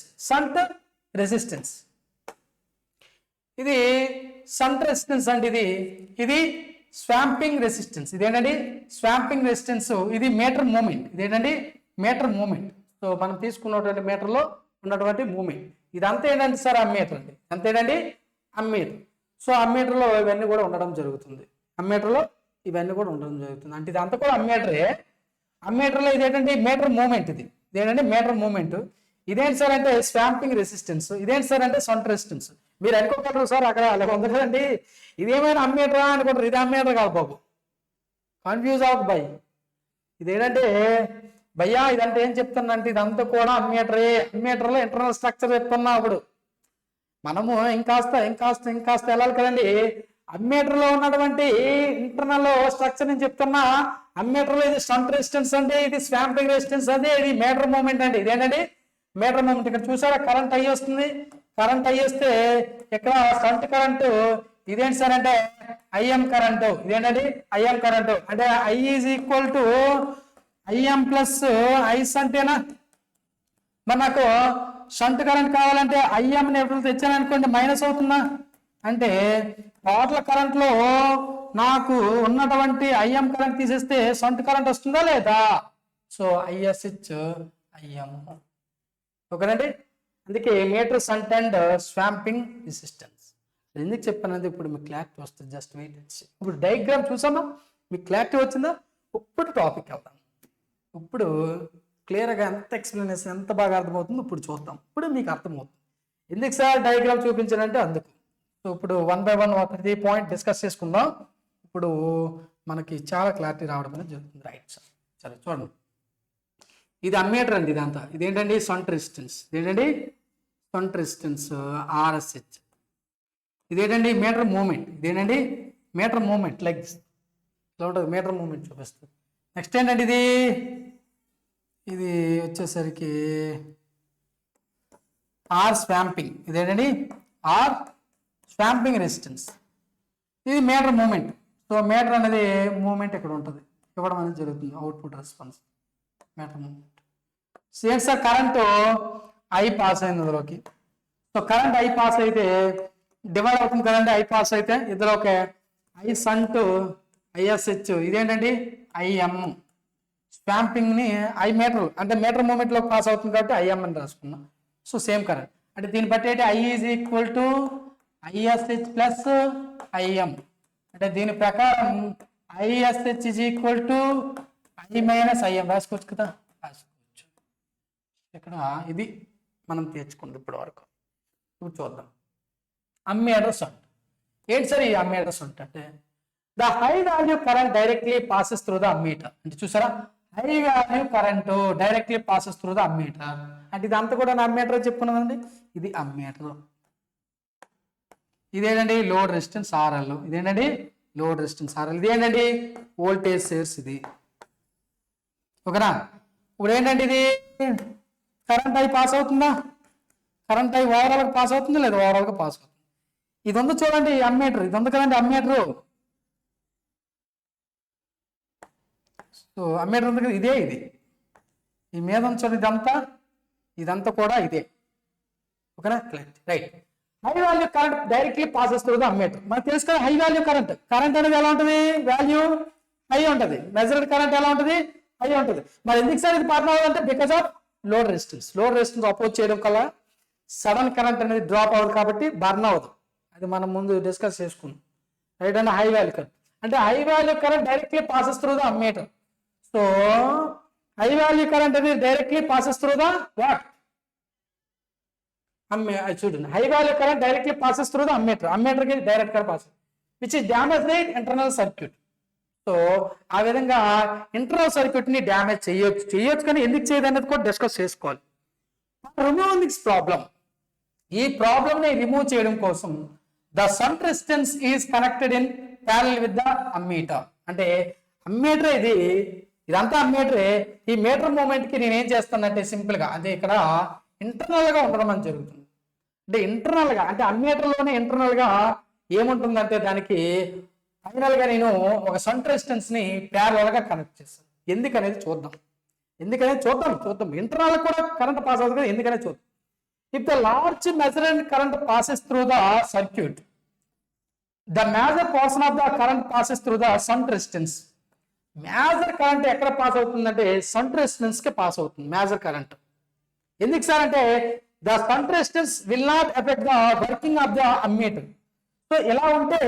ఇది సంట్ రెసిస్టెన్స్ అండి. ఇది స్వాంపింగ్ రెసిస్టెన్స్. ఇదేంటండి స్వాంపింగ్ రెసిస్టెన్స్. ఇది మీటర్ మూమెంట్. ఇదేంటండి మీటర్ మూమెంట్. సో మనం తీసుకున్నటువంటి మీటర్లో ఉన్నటువంటి మూమెంట్. ఇదంతా ఏంటంటే సార్ అమ్మీటర్ అండి. అంతేనండి అమ్మీటర్. సో అమ్మీటర్లో ఇవన్నీ కూడా ఉండడం జరుగుతుంది. అంటే ఇదంతా కూడా అమ్మీటరే. అమ్మీటర్లో ఇదేంటండి మీటర్ మూమెంట్. ఇదేంటండి మీటర్ మూమెంట్. ఇదేంటి సార్ అంటే స్వాంపింగ్ రెసిస్టెన్స్. ఇదేంటి సార్ అంటే సంట్ రెసిస్టెన్స్. మీరు అనుకోగలరు సార్ అక్కడ అలా ఉంది కదండి, ఇదేమైనా అమ్మీటరా అనుకుంటారు. ఇది అమ్మీటర్ కాదు బాబు, కన్ఫ్యూజ్ అవ్వదు భయ్. ఇదేంటంటే భయ్యా ఇదంటే ఏం చెప్తానంటే ఇదంతా కూడా అమ్మీటరే. అమ్మీటర్లో ఇంటర్నల్ స్ట్రక్చర్ చెప్తున్నా. అప్పుడు మనము ఇంకాస్త వెళ్ళాలి కదండి. అమ్మీటర్లో ఉన్నటువంటి ఇంటర్నల్ స్ట్రక్చర్ నేను చెప్తున్నా. అమ్మీటర్లో ఇది సంట్ రెసిస్టెన్స్ అండి, ఇది స్వాంపింగ్ రెసిస్టెన్స్ అండి, ఇది మీటర్ మూమెంట్ అండి. ఇదేంటండి మీటర్ మూమెంట్. ఇక్కడ చూసారా కరెంట్ ఐ వస్తుంది. కరెంట్ ఐ వస్తే ఇక్కడ సంట్ కరెంటు ఇదేంటి సార్ అంటే ఐఎం కరెంటు. ఇదేంటండి ఐఎం కరెంటు. అంటే I is equal to IM plus IS అంటేనా. మరి నాకు షంట్ కరెంట్ కావాలంటే ఐఎం ఎప్పుడు తెచ్చాను అనుకోండి మైనస్ అవుతుందా. అంటే టోటల్ కరెంట్ లో నాకు ఉన్నటువంటి ఐఎం కరెంట్ తీసేస్తే షంట్ కరెంట్ వస్తుందా లేదా. So ISH IM. ఓకేనండి, అందుకే meter shunt and swamping resistance. ఎందుకు చెప్పానంటే ఇప్పుడు మీకు క్లారిటీ వస్తుంది. Just wait. ఇప్పుడు డయాగ్రామ్ చూసామా, మీకు క్లారిటీ వచ్చిందా. ఇప్పుడు టాపిక్ వెళ్దాం. ఇప్పుడు క్లియర్గా ఎంత ఎక్స్ప్లెనేషన్ ఎంత బాగా అర్థమవుతుందో ఇప్పుడు చూద్దాం. ఇప్పుడు మీకు అర్థమవుతుంది ఎందుకు సార్ డయాగ్రామ్ చూపించానంటే అందుకు. సో ఇప్పుడు 1 by 1 ప్రతి పాయింట్ డిస్కస్ చేసుకుందాం. ఇప్పుడు మనకి చాలా క్లారిటీ రావడం అనేది జరుగుతుంది. రైట్ సార్, సరే చూడండి, ఇది అమ్మీటర్ అండి, ఇదంతా ఇదేంటండి షంట్ రెసిస్టెన్స్, ఇదేంటండి షంట్ రెసిస్టెన్స్ ఆర్ఎస్హెచ్, ఇదేంటండి మీటర్ మూమెంట్, ఇదేంటండి మీటర్ మూమెంట్ లైక్ ఇలా ఉంటుంది, మీటర్ మూమెంట్ చూపిస్తుంది. నెక్స్ట్ ఏంటండి ఇది వచ్చేసరికి ఆర్ స్వాంపింగ్, ఇదేంటండి ఆర్ స్వాంపింగ్ రెసిస్టెన్స్, ఇది మీటర్ మూమెంట్. సో మీటర్ అనేది మూమెంట్ ఇక్కడ ఉంటుంది, ఇవ్వడం అనేది జరుగుతుంది, output response meter movement. Same sir current I pass అయింది ఇందులోకి. సో కరెంట్ ఐ పాస్ అయితే డివైడ్ అవుతుంది కరెంట్ ఐ పాస్ అయితే, ఇందులో ఒక ఐ సంట్ ఐఎస్హెచ్, ఇదేంటండి ఐఎం స్వాంపింగ్ ని ఐ మీటర్ అంటే మీటర్ మూమెంట్ లో పాస్ అవుతుంది కాబట్టి ఐఎం అని రాసుకున్నాం. సో సేమ్ కరెంట్ అంటే దీన్ని బట్టి అయితే I is equal to ISH plus IM, అంటే దీని ప్రకారం ISH is equal to I minus IM రాసుకోవచ్చు కదా, రాసుకోవచ్చు. ఇక్కడ ఇది మనం తెచ్చుకుంది ఇప్పటి వరకు. ఇప్పుడు చూద్దాం అమ్మీటర్ షంట్. ఏంటి సార్ ఈ అమ్మీటర్ షంట్ అంటే, the high value current directly passes through the ammeter. అంటే చూసారా, high value current directly passes through the ammeter, అంటే ఇదంతా కూడా అమ్మీటర్ చెప్పుకున్నామండి. ఇది అమ్మీటర్, ఇదేంటండి లోడ్ రెసిస్టెన్స్ ఆర్ఎల్, ఇదేంటండి లోడ్ రెసిస్టెన్స్ ఆర్ఎల్, ఇదేంటండి వోల్టేజ్ సోర్స్ ఇది. ఓకేనా, ఇప్పుడు ఏంటంటే ఇది కరెంట్ అయి పాస్ అవుతుందా, కరెంట్ అయి ఓవరాల్గా పాస్ అవుతుందా లేదా, ఓవరాల్గా పాస్ అవుతుంది. ఇది ఉంది చూడండి అమ్మీటర్, ఇది ఉంది కదండి అమ్మీటరు. సో అమ్మీటర్ ఉంది కదా, ఇదే ఇది ఈ మీద చూడండి, ఇదంతా కూడా ఇదే. ఓకేనా, right. High value current directly passes through the ammeter. మనకు తెలుసు కదా హై వాల్యూ కరెంట్, కరెంట్ అనేది ఎలా ఉంటుంది, వాల్యూ హై ఉంటుంది, మెజర్డ్ కరెంట్ ఎలా ఉంటుంది, హై ఉంటుంది. మరి ఎందుకు సార్ ఇది బర్న్ అవ్వాలంటే because of load resistance. Load resistance oppose చేయడం వల్ల సడన్ కరెంట్ అనేది డ్రాప్ అవ్వదు కాబట్టి బర్న్ అవ్వదు. అది మనం ముందు డిస్కస్ చేసుకున్నాం, రైట్. అంటే హై వాల్యూ కరెంట్ అంటే high value current directly passes through the ammeter. So high value current అనేది directly passes through the what చూడండి, high value current directly passes through the ammeter, ammeter కి direct గా pass which is damage the internal circuit. So ఆ విధంగా internal circuit ని damage చేయొచ్చు కానీ ఎందుకు చేయదు అనేది కూడా డిస్కస్ చేసుకోవాలి. రిమూవ్ దిస్ ప్రాబ్లం, ఈ ప్రాబ్లం ని రిమూవ్ చేయడం కోసం the shunt resistance is connected in parallel with the ammeter. అంటే అమ్మీటర్ ఇదంతా అమ్మీటరే. ఈ మీటర్ మూమెంట్ కి నేను ఏం చేస్తానంటే సింపుల్ గా అంటే ఇక్కడ ఇంటర్నల్ గా ఉండడం అని జరుగుతుంది. అంటే ఇంటర్నల్ గా అంటే అమ్మీటర్ లోనే ఇంటర్నల్ గా ఏముంటుందంటే దానికి ఫైనల్ గా నేను ఒక షంట్ రెసిస్టెన్స్ ని ప్యారలల్ గా కనెక్ట్ చేస్తాను. ఎందుకనేది చూద్దాం, చూద్దాం. ఇంటర్నల్ కూడా కరెంట్ పాస్ అవుతుంది కదా, ఎందుకనే చూద్దాం. If the large measured current passes through the circuit, the major portion of the current passes through the shunt resistance. Major current ఎక్కడ పాస్ అవుతుందంటే షంట్ రెసిస్టెన్స్ కి పాస్ అవుతుంది మేజర్ కరెంట్. ఎందుకు సార్ అంటే the shunt resistance will not effect the working of the ammeter. So ఇలా ఉంటే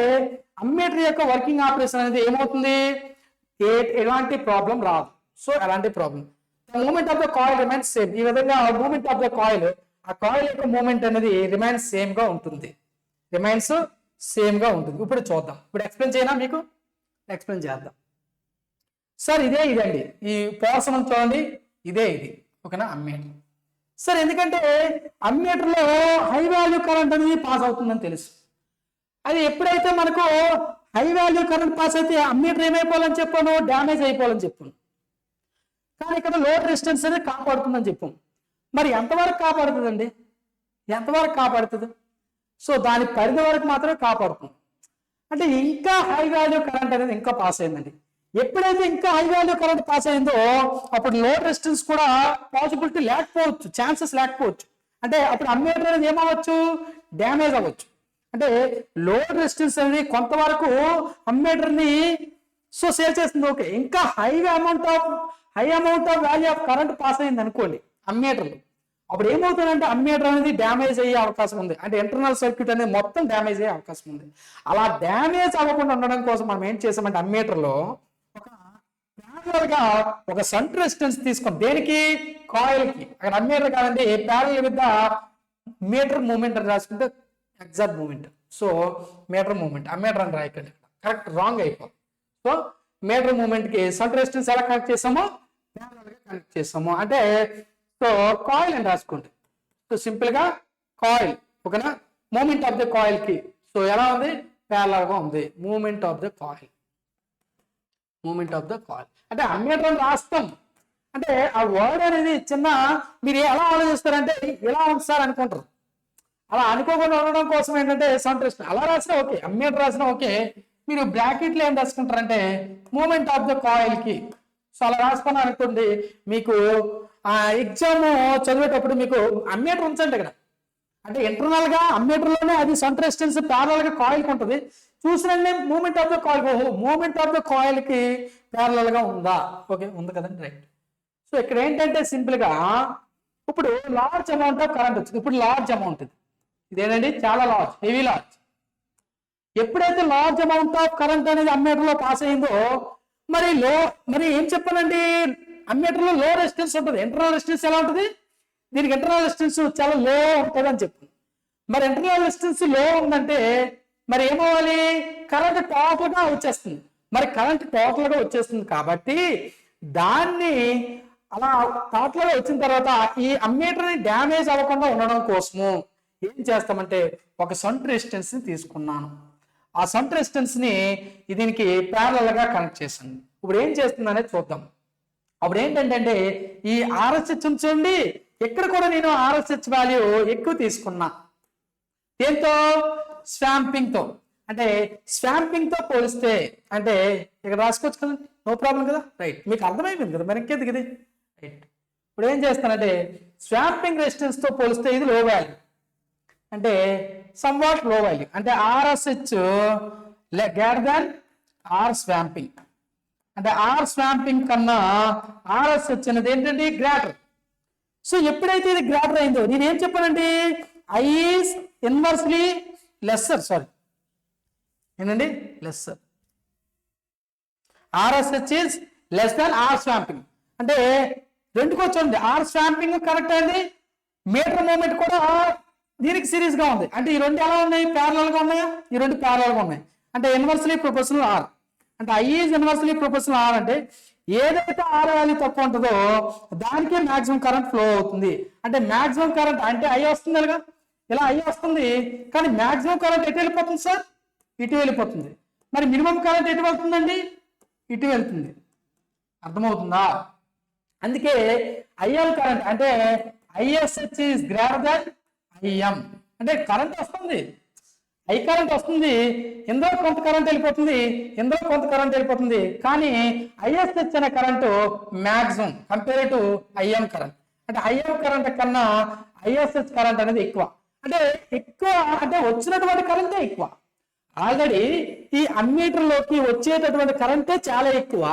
ammeter యొక్క working operation అనేది ఏమవుతుంది, ఎలాంటి ప్రాబ్లం రాదు. సో ఎలాంటి problem, the movement of the coil remains same. ఈ విధంగా మూమెంట్ ఆఫ్ ద కాయిల్, ఆ కాయిల్ యొక్క మూమెంట్ అనేది రిమైన్స్ సేమ్ గా ఉంటుంది, ఇప్పుడు చూద్దాం. ఇప్పుడు ఎక్స్ప్లెయిన్ చేయనా, మీకు ఎక్స్ప్లెయిన్ చేద్దాం సార్. ఇదండి ఈ పోర్షన్ చూడండి, ఇది ఓకేనా అమ్మీటర్. సార్ ఎందుకంటే అమ్మీటర్ లో హై వాల్యూ కరెంట్ అనేది పాస్ అవుతుందని తెలుసు. అది ఎప్పుడైతే మనకు హై వాల్యూ కరెంట్ పాస్ అయితే అమ్మీటర్ ఏమైపోవాలని చెప్పాను, డ్యామేజ్ అయిపోవాలని చెప్పాను. కానీ ఇక్కడ లోడ్ రెసిస్టెన్స్ అనేది కాపాడుతుందని చెప్పాం. మరి ఎంతవరకు కాపాడుతుందండి, ఎంతవరకు కాపాడుతుంది? సో దాని పరిధి వరకు మాత్రమే కాపాడుతుంది. అంటే ఇంకా హై వాల్యూ కరెంట్ అనేది ఇంకా పాస్ అయిందండి. ఎప్పుడైతే ఇంకా హై వాల్యూ కరెంట్ పాస్ అయిందో అప్పుడు లోడ్ రెసిస్టెన్స్ కూడా పాసిబిలిటీ లేకపోవచ్చు, ఛాన్సెస్ లేకపోవచ్చు. అంటే అప్పుడు అమ్మీటర్ అనేది ఏమవచ్చు, డ్యామేజ్ అవ్వచ్చు. అంటే లోడ్ రెసిస్టెన్స్ అనేది కొంతవరకు అమ్మీటర్ ని సో సేవ్ చేస్తుంది. ఓకే, ఇంకా high amount of value of current pass అయింది అనుకోండి అమ్మీటర్లో, అప్పుడు ఏమవుతుందంటే అమ్మీటర్ అనేది డ్యామేజ్ అయ్యే అవకాశం ఉంది. అంటే ఇంటర్నల్ సర్క్యూట్ అనేది మొత్తం డ్యామేజ్ అయ్యే అవకాశం ఉంది. అలా డ్యామేజ్ అవ్వకుండా ఉండడం కోసం మనం ఏం చేసామంటే అమ్మీటర్లో ఒక షంట్ రెసిస్టెన్స్ తీసుకొని దేనికి, కాయిల్ కి. అక్కడ అమ్మీటర్ కాదండి, parallel with the meter movement అని రాసుకుంటే exact movement. So meter movement ammeter అని రాయకండి, కరెక్ట్ రాంగ్ అయిపోతుంది. సో మీటర్ మూమెంట్ కి షంట్ రెసిస్టెన్స్ ఎలా కనెక్ట్ చేసామో కనెక్ట్ చేస్తాము. అంటే సో కాయిల్ అని రాసుకోండి. సో సింపుల్ గా కాయిల్, ఓకేనా, మూమెంట్ ఆఫ్ ద కాయిల్ కి సో ఎలా ఉంది, ప్యారలల్ గా ఉంది. Movement of the coil, moment of the coil అంటే అమ్మీటర్ అని రాస్తాం. అంటే ఆ వర్డ్ అనేది చిన్న మీరు ఎలా ఆలోచిస్తారంటే ఇలా ఉంది సార్ అనుకుంటారు. అలా అనుకోకుండా ఉండడం కోసం ఏంటంటే సంట్రెస్ట్ అలా రాసినా ఓకే, అమ్మీటర్ రాసినా ఓకే. మీరు బ్రాకెట్లో ఏం రాసుకుంటారంటే మూమెంట్ ఆఫ్ ద కాయిల్ కి సో అలా రాసుకున్నారు అనుకోండి, మీకు ఆ ఎగ్జామ్ చదివేటప్పుడు మీకు అమ్మీటర్ ఉంచండి ఇక్కడ. అంటే ఇంటర్నల్ గా అమ్మీటర్ లోనే అది సెంటర్ రెసిస్టెన్స్ ప్యారలల్ గా కాయిల్ కి ఉంటుంది. చూసినండి moment of the coil, moment of the coil కి ప్యారలల్ గా ఉందా, ఓకే ఉంది కదండి, రైట్. సో ఇక్కడ ఏంటంటే సింపుల్ గా ఇప్పుడు లార్జ్ అమౌంట్ ఆఫ్ కరెంట్ వచ్చింది. ఇప్పుడు లార్జ్ అమౌంట్ ఇదేనండి, చాలా లార్జ్, హెవీ లార్జ్. ఎప్పుడైతే లార్జ్ అమౌంట్ ఆఫ్ కరెంట్ అనేది అమ్మీటర్ లో పాస్ అయిందో మరి ఏం చెప్పానండి, అమ్మీటర్ లో లో రెసిస్టెన్స్ ఉంటుంది. ఇంటర్నల్ రెసిస్టెన్స్ ఎలా ఉంటుంది, దీనికి ఇంటర్నల్ రెసిస్టెన్స్ చాలా లో ఉంటుంది అని చెప్పి. మరి ఇంటర్నల్ రెసిస్టెన్స్ లో ఉందంటే మరి ఏమవ్వాలి, కరెంట్ టోటల్ గా వచ్చేస్తుంది. మరి కరెంట్ టోటల్ గా వచ్చేస్తుంది కాబట్టి దాన్ని అలా టోటల్ గా వచ్చిన తర్వాత ఈ అమ్మీటర్ ని డ్యామేజ్ అవ్వకుండా ఉండడం కోసము ఏం చేస్తామంటే ఒక షంట్ రెసిస్టెన్స్ ని తీసుకున్నాను. ఆ షంట్ రెసిస్టెన్స్ ని దీనికి ప్యారలల్ గా కనెక్ట్ చేశాను. ఇప్పుడు ఏం చేస్తుంది అనేది చూద్దాం. అప్పుడు ఏంటంటే ఈ ఆర్ఎస్హెచ్ ఉంచండి, ఎక్కడ కూడా నేను ఆర్ఎస్హెచ్ వాల్యూ ఎక్కువ తీసుకున్నా. ఏంతో, స్వాంపింగ్ తో. అంటే స్వాంపింగ్ తో పోలిస్తే అంటే ఇక్కడ రాసుకోవచ్చు కదండి, నో ప్రాబ్లం కదా, రైట్. మీకు అర్థమైపోయింది కదా, మరి ఇంకేది ఇది, రైట్. ఇప్పుడు ఏం చేస్తానంటే స్వాంపింగ్ రెసిస్టెన్స్ తో పోలిస్తే ఇది లో వాల్యూ, అంటే సమ్వాట్ లో వాల్యూ. అంటే RSH greater than R swamping. అంటే ఆర్ స్వాంపింగ్ కన్నా ఆర్ఎస్హెచ్ అనేది ఏంటంటే గ్రేటర్. సో ఎప్పుడైతే ఇది గ్రేటర్ అయిందో నేను ఏం చెప్పానండి, I is inversely lesser, sorry ఏంటండి, lesser. RSH is less than R swamping. అంటే రెండుకి వచ్చండి, ఆర్ స్వాంపింగ్ కరెక్ట్ అయింది, మీటర్ మూమెంట్ కూడా దీనికి సిరీస్ గా ఉంది. అంటే ఈ రెండు ఎలా ఉన్నాయి, ప్యారలల్ గా ఉన్నాయా, ఈ రెండు ప్యారలల్ గా ఉన్నాయి. అంటే ఇన్వర్స్లీ ప్రొపోర్షనల్ ఆర్. అంటే I is inversely proportional R అంటే ఏదైతే ఆర్ వాల్యూ తక్కువ ఉంటుందో దానికే మాక్సిమం కరెంట్ ఫ్లో అవుతుంది. అంటే మాక్సిమం కరెంట్ అంటే ఐ వస్తుంది అలాగా, ఇలా ఐ వస్తుంది, కానీ మాక్సిమం కరెంట్ ఎటు వెళ్ళిపోతుంది సార్, ఇటు వెళ్ళిపోతుంది. మరి మినిమం కరెంట్ ఎటు వెళ్తుందండి, ఇటు వెళ్తుంది. అర్థమవుతుందా? అందుకే ఐఎల్ కరెంట్ అంటే ISH is greater than IM. అంటే కరెంట్ వస్తుంది, ఐ కరెంట్ వస్తుంది, ఇందులో కొంత కరెంట్ వెళ్ళిపోతుంది, ఇందులో కొంత కరెంట్ వెళ్ళిపోతుంది, కానీ ఐఎస్హెచ్ అనే current maximum compare to IM current. అంటే ఐఎం కరెంట్ కన్నా ఐఎస్హెచ్ కరెంట్ అనేది ఎక్కువ. అంటే ఎక్కువ అంటే వచ్చినటువంటి కరెంటే ఎక్కువ. ఆల్రెడీ ఈ అమ్మీటర్ లోకి వచ్చేటటువంటి కరెంటే చాలా ఎక్కువ,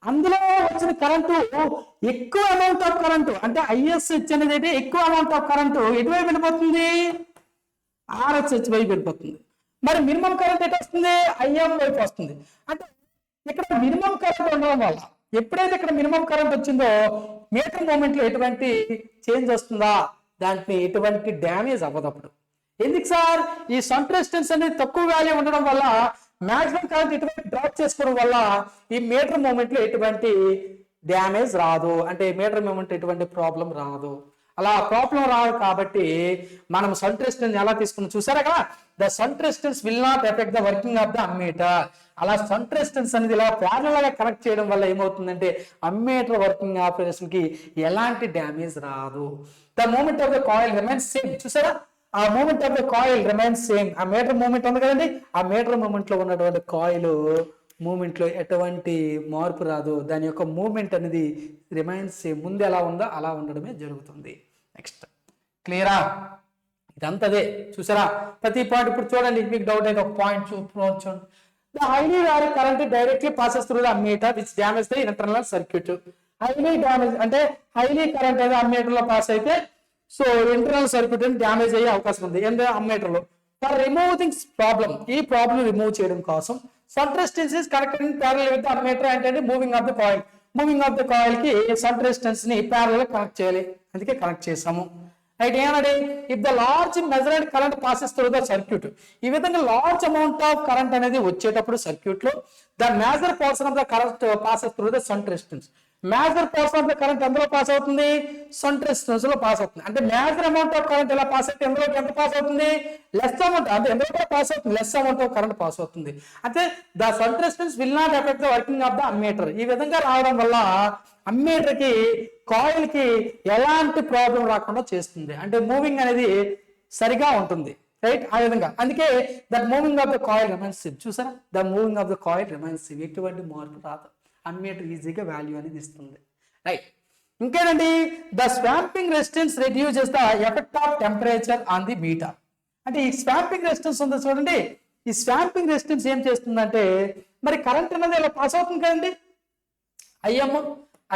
అందులో వచ్చిన కరెంటు ఎక్కువ అమౌంట్ ఆఫ్ కరెంటు. అంటే ఐఎస్హెచ్ అనేది ఎక్కువ అమౌంట్ ఆఫ్ కరెంటు ఎటువైపు వెళ్ళిపోతుంది, ఆర్ఎస్హెచ్ వైపు వెళ్ళిపోతుంది. మరి మినిమం కరెంట్ ఎటు వస్తుంది, ఐఎం వైపు వస్తుంది. అంటే ఇక్కడ మినిమం కరెంట్ ఉండడం వల్ల ఎప్పుడైతే ఇక్కడ మినిమం కరెంట్ వచ్చిందో మీటర్ మూమెంట్ లో ఎటువంటి చేంజ్ వస్తుందా, దాంట్లో ఎటువంటి డ్యామేజ్ అవ్వదు. అప్పుడు ఎందుకు సార్, ఈ షంట్ రెసిస్టెన్స్ అనేది తక్కువ వాల్యూ ఉండడం వల్ల మాక్సిమం కరెంట్ ఎటువంటి డ్రాప్ చేసుకోవడం వల్ల ఈ మీటర్ మూమెంట్ లో ఎటువంటి డ్యామేజ్ రాదు. అంటే మీటర్ మూమెంట్ ఎటువంటి ప్రాబ్లం రాదు. అలా ప్రాబ్లం రాదు కాబట్టి మనం షంట్ రెసిస్టెన్స్ ఎలా తీసుకున్నాం చూసారా కదా, the shunt resistance will not effect the working of the ammeter. అలా షంట్ రెసిస్టెన్స్ అనేది ఇలా ప్యారలల్ గా కనెక్ట్ చేయడం వల్ల ఏమవుతుందంటే అమ్మీటర్ వర్కింగ్ ఆపరేషన్ కి ఎలాంటి డ్యామేజ్ రాదు. The movement of the coil remains same. చూసారా, ఆ movement of the coil remains same. ఆ మీటర్ మూమెంట్ ఉంది కదండి, ఆ మీటర్ మూమెంట్ లో ఉన్నటువంటి కాయిల్ మూమెంట్ లో ఎటువంటి మార్పు రాదు. దాని యొక్క మూమెంట్ అనేది రిమైన్స్ సేమ్, ముందు ఎలా ఉందో అలా ఉండడమే జరుగుతుంది. నెక్స్ట్ క్లియరా, ఇదంతా అదే. చూసారా ప్రతి పాయింట్. ఇప్పుడు చూడండి, మీకు డౌట్ అయితే ఒక పాయింట్ చూడండి. The highly value current directly passes through the ammeter which damage the internal circuit. Highly damage అంటే హైలీ కరెంట్ అనేది అమ్మీటర్ లో పాస్ అయితే సో ఇంటర్నల్ సర్క్యూట్ అని డ్యామేజ్ అయ్యే అవకాశం ఉంది అమ్మీటర్ లో. ఫర్ రిమూవ్ థింగ్స్ ప్రాబ్లం, ఈ ప్రాబ్లం రిమూవ్ చేయడం కోసం shunt resistance is connected in parallel with ammeter. అంటే moving of the coil, moving of the coil కి షంట్ రెసిస్టెన్స్ ని ప్యారలల్ కనెక్ట్ చేయాలి, అందుకే కనెక్ట్ చేసాము. రైట్. ఏమన్నాడు, if the large measured current passes through the circuit. ఈ విధంగా large amount of current అనేది వచ్చేటప్పుడు సర్క్యూట్ లో the major portion of the current passes through the shunt resistance. Major pass of the current ఎందులో pass అవుతుంది, shunt resistance లో pass అవుతుంది. అంటే మేజర్ అమౌంట్ ఆఫ్ కరెంట్ ఇలా పాస్ అయితే ఎందులోకి ఎంత పాస్ అవుతుంది, లెస్ అమౌంట్, అంటే ఎందులో కూడా పాస్ అవుతుంది, less amount of current pass అవుతుంది. అంటే the shunt resistance will not effect the working of the ammeter. ఈ విధంగా రావడం వల్ల అమ్మీటర్ కి కాయిల్ కి ఎలాంటి ప్రాబ్లం రాకుండా చేస్తుంది, అంటే మూవింగ్ అనేది సరిగా ఉంటుంది, రైట్. ఆ విధంగా అందుకే that moving of the coil remains same. చూసారా, the moving of the coil remains same, ఎటువంటి మార్పు రాదు, అమ్మీటర్ ఈజీగా వాల్యూ అనేది ఇస్తుంది, రైట్. ఇంకేనండి, the swamping resistance reduces the effect of temperature on the meter. అంటే ఈ స్వాంపింగ్ రెసిస్టెన్స్ ఉంది చూడండి, ఈ స్వాంపింగ్ రెసిస్టెన్స్ ఏం చేస్తుందంటే, మరి కరెంట్ అనేది ఇలా పాస్ అవుతుంది కదండి,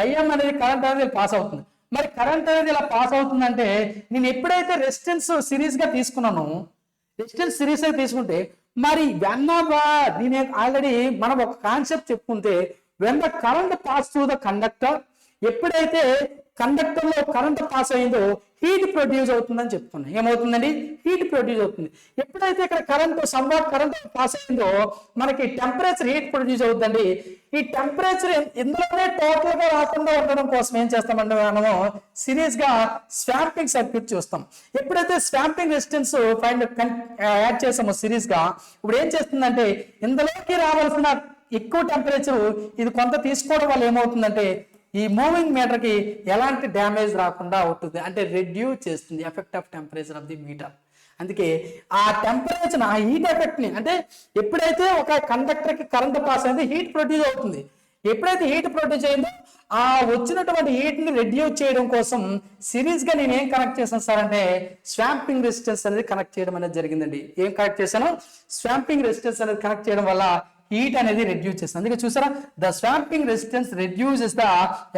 ఐఎం అనేది కరెంట్ అనేది పాస్ అవుతుంది. మరి కరెంట్ అనేది ఇలా పాస్ అవుతుందంటే నేను ఎప్పుడైతే రెసిస్టెన్స్ సిరీస్ గా తీసుకున్నానో, రెసిస్టెన్స్ సిరీస్ గా తీసుకుంటే మరి నేను ఆల్రెడీ మనం ఒక కాన్సెప్ట్ చెప్పుకుంటే, when the current pass through the conductor, ఎప్పుడైతే కండక్టర్ లో కరెంట్ పాస్ అయిందో హీట్ ప్రొడ్యూస్ అవుతుందని చెప్తున్నాం. ఏమవుతుందండి, హీట్ ప్రొడ్యూస్ అవుతుంది. ఎప్పుడైతే ఇక్కడ కరెంట్ పాస్ అయిందో మనకి టెంపరేచర్ హీట్ ప్రొడ్యూస్ అవుతుందండి. ఈ టెంపరేచర్ ఇందులోనే టోటల్ గా రాకుండా ఉండడం కోసం ఏం చేస్తామంటే మనము సిరీస్ గా స్వాంపింగ్ సర్క్యూట్ చూస్తాం. ఎప్పుడైతే స్వాంపింగ్ రెసిస్టెన్స్ యాడ్ చేసామో సిరీస్ గా, ఇప్పుడు ఏం చేస్తుందంటే ఇందులోకి రావాల్సిన ఎక్కువ టెంపరేచర్ ఇది కొంత తీసుకోవడం వల్ల ఏమవుతుందంటే ఈ మూవింగ్ మీటర్ కి ఎలాంటి డ్యామేజ్ రాకుండా అవుతుంది, అంటే రెడ్యూస్ చేస్తుంది effect of temperature of the meter. అందుకే ఆ టెంపరేచర్, ఆ హీట్ ఎఫెక్ట్ ని, అంటే ఎప్పుడైతే ఒక కండక్టర్ కి కరెంట్ పాస్ అయింది హీట్ ప్రొడ్యూస్ అవుతుంది. ఎప్పుడైతే హీట్ ప్రొడ్యూస్ అయిందో ఆ వచ్చినటువంటి హీట్ ని రెడ్యూస్ చేయడం కోసం సిరీస్ గా నేను ఏం కనెక్ట్ చేశాను సార్ అంటే స్వాంపింగ్ రెసిస్టెన్స్ అనేది కనెక్ట్ చేయడం అనేది జరిగిందండి. ఏం కనెక్ట్ చేశాను, స్వాంపింగ్ రెసిస్టెన్స్ అనేది కనెక్ట్ చేయడం వల్ల హీట్ అనేది రెడ్యూస్ చేస్తుంది. అందుకే చూసారా, the swamping resistance reduces the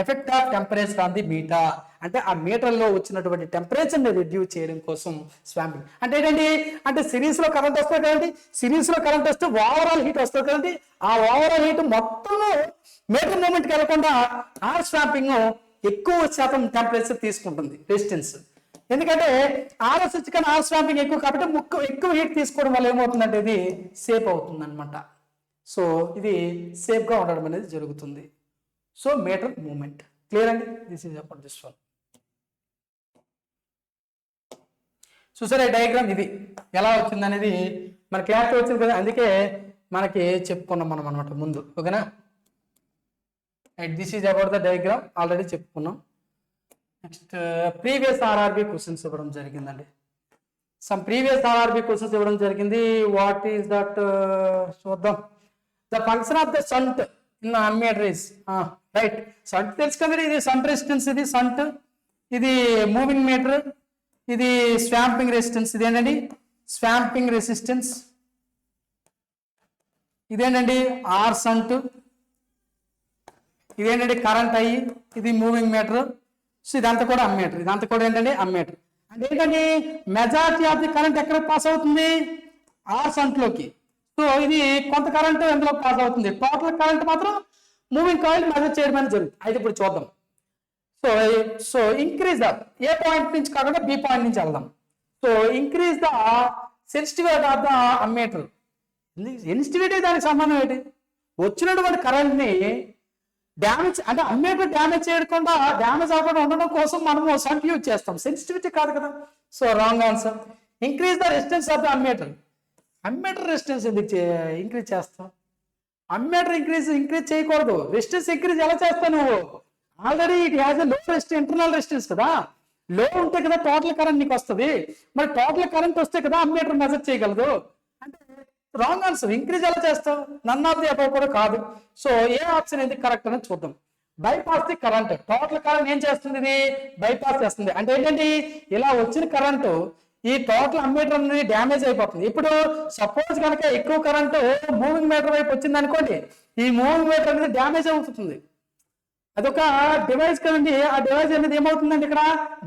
effect of temperature on the meter. అంటే ఆ మీటర్ లో వచ్చినటువంటి టెంపరేచర్ ని రెడ్యూస్ చేయడం కోసం స్వాంపింగ్ అంటే ఏంటండి, అంటే సిరీస్ లో కరెంట్ వస్తుంది కదండి, సిరీస్ లో కరెంట్ వస్తే ఓవరాల్ హీట్ వస్తుంది కదండి, ఆ ఓవరాల్ హీట్ మొత్తం మీటర్ మూమెంట్ కి వెళ్లకుండా ఆర్ స్వాంపింగ్ ఎక్కువ శాతం టెంపరేచర్ తీసుకుంటుంది రెసిస్టెన్స్. ఎందుకంటే ఆర్ఎస్హెచ్ కన్నా ఆర్ స్వాంపింగ్ ఎక్కువ కాబట్టి ఎక్కువ హీట్ తీసుకోవడం వల్ల ఏమవుతుందంటే ఇది సేఫ్ అవుతుంది అనమాట. సో ఇది సేఫ్ గా ఉండడం అనేది జరుగుతుంది. సో మీటర్ మూమెంట్ క్లియర్ అండి, this is about this one. చూసారా డయాగ్రామ్ ఇది ఎలా వచ్చింది అనేది మన క్లారిటీ వచ్చింది కదా, అందుకే మనకి చెప్పుకున్నాం మనం అనమాట ముందు, ఓకేనా. This is about the diagram, already చెప్పుకున్నాం. నెక్స్ట్ ప్రీవియస్ ఆర్ఆర్బి క్వశ్చన్స్ ఇవ్వడం జరిగిందండి. సమ్ ప్రీవియస్ ఆర్ఆర్బి క్వశ్చన్స్ ఇవ్వడం జరిగింది. వాట్ ఈస్ దట్ చూద్దాం. The function of the shunt in ammeter is right. Shunt తెలుసు కదండి, ఇది షంట్ రెసిస్టెన్స్, ఇది షంట్, ఇది మూవింగ్ మీటర్, ఇది స్వాంపింగ్ రెసిస్టెన్స్. ఇదేంటండి స్వాంపింగ్ రెసిస్టెన్స్, ఇదేంటండి ఆర్ షంట్, ఇదేంటండి కరెంట్ అయ్యి, ఇది మూవింగ్ మీటర్. సో ఇదంతా కూడా అమ్మీటర్, ఇదంతా కూడా ఏంటండి అమ్మీటర్. అంటే ఏంటండి మెజారిటీ ఆఫ్ ది కరెంట్ ఎక్కడ పాస్ అవుతుంది, ఆర్ షంట్ లోకి. సో ఇది కొంత కరెంట్ ఎందులో పాస్ అవుతుంది, టోటల్ కరెంట్ మాత్రం మూవింగ్ కాయిల్ మెజర్ చేయడం అనేది జరుగుతుంది. అయితే ఇప్పుడు చూద్దాం. So increase the, A point నుంచి కాకుండా బి పాయింట్ నుంచి వెళ్దాం. So increase the sensitivity of the ammeter. Sensitivity దానికి సంబంధం ఏంటి, వచ్చినటువంటి కరెంట్ ని డ్యామేజ్, అంటే అమ్మీటర్ డ్యామేజ్ చేయకుండా, డ్యామేజ్ అవ్వకుండా ఉండడం కోసం మనము షంట్ యూజ్ చేస్తాం, సెన్సిటివిటీ కాదు కదా. So wrong answer. Increase the resistance of the ammeter. Ammeter resistance ఎందుకు ఇంక్రీజ్ చేస్తాం, అమ్మీటర్ ఇంక్రీజ్ చేయకూడదు. రెసిస్టెన్స్ ఇంక్రీజ్ ఎలా చేస్తావు నువ్వు, ఆల్రెడీ ఇట్ హ్యాస్ ఎ లో రెసిస్టెన్స్, ఇంటర్నల్ రెసిస్టెన్స్ కదా, లో ఉంటే కదా టోటల్ కరెంట్ నీకు వస్తుంది. మరి టోటల్ కరెంట్ వస్తే కదా అమ్మీటర్ మెజర్ చేయగలదు. అంటే రాంగ్ ఆన్సర్. ఇంక్రీజ్ ఎలా చేస్తావు, నన్ ఆఫ్ ది అబౌవ్ కూడా కాదు. సో ఏ ఆప్షన్ ఎందుకు కరెక్ట్ అనేది చూద్దాం. Bypass the current, total current ఏం చేస్తుంది, ఇది బైపాస్ చేస్తుంది. అంటే ఏంటంటే ఇలా వచ్చిన కరెంటు ఈ టోటల్ అమ్మీటర్ అనేది డ్యామేజ్ అయిపోతుంది. ఇప్పుడు సపోజ్ కనుక ఎక్కువ కరెంటు మూవింగ్ మీటర్ వైపు వచ్చింది అనుకోండి, ఈ మూవింగ్ మీటర్ అనేది డ్యామేజ్ అవుతుంది. అదొక డివైస్ కదండి, ఆ డివైస్ అనేది ఏమవుతుందండి ఇక్కడ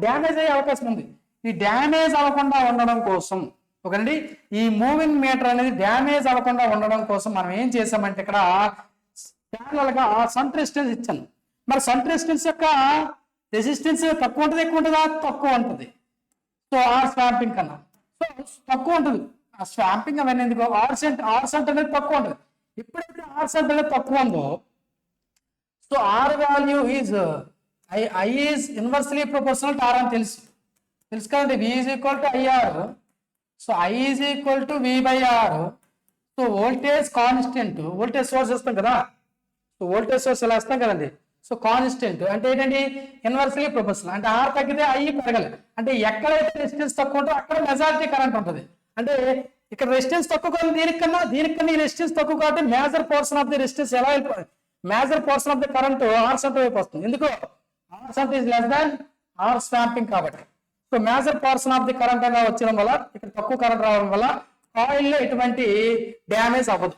డ్యామేజ్ అయ్యే అవకాశం ఉంది. ఈ డ్యామేజ్ అవ్వకుండా ఉండడం కోసం, ఓకేనండి, ఈ మూవింగ్ మీటర్ అనేది డ్యామేజ్ అవ్వకుండా ఉండడం కోసం మనం ఏం చేసామంటే ఇక్కడ ప్యారలల్ గా షంట్ రెసిస్టెన్స్ ఇచ్చాను. మరి షంట్ రెసిస్టెన్స్ యొక్క రెసిస్టెన్స్ తక్కువ ఉంటుంది, ఎక్కువ ఉంటుందా, తక్కువ ఉంటుంది. సో ఆర్ స్వాంపింగ్ కన్నా సో తక్కువ ఉంటుంది. ఆ స్వాంపింగ్ అవన్నీ ఎందుకు, ఆర్ షంట్ అనేది తక్కువ ఉంటుంది. ఎప్పుడైతే ఆర్ షంట్ అనేది తక్కువ ఉందో, so R value is I is inversely proportional to R అని తెలుసు కదండి. V is equal to IR. So I is equal to V/R. So voltage constant, voltage source వస్తాం కదా, సో వోల్టేజ్ సోర్స్ ఎలా వస్తాం కదండి. సో కాన్స్టెంట్ అంటే ఏంటండి, ఇన్వర్స్లీ ప్రొపోర్షనల్. అంటే R తగ్గితే I పెరగాలి. అంటే ఎక్కడైతే రెసిస్టెన్స్ తక్కువ ఉంటుందో అక్కడ మెజారిటీ కరెంట్ ఉంటుంది. అంటే ఇక్కడ రెసిస్టెన్స్ తక్కువ కాదు, దీనికన్నా ఈ రెసిస్టెన్స్ తక్కువ కాబట్టి major portion of the resistance ఎలా వెళ్ళిపోతుంది, major portion of the current R centre వైపు వస్తుంది. ఎందుకు, R centre is less than R స్వాంపింగ్ కాబట్టి. So major portion of the current అలా వచ్చడం వల్ల, ఇక్కడ తక్కువ కరెంట్ రావడం వల్ల కాయిల్ లో ఎటువంటి డ్యామేజ్ అవ్వదు.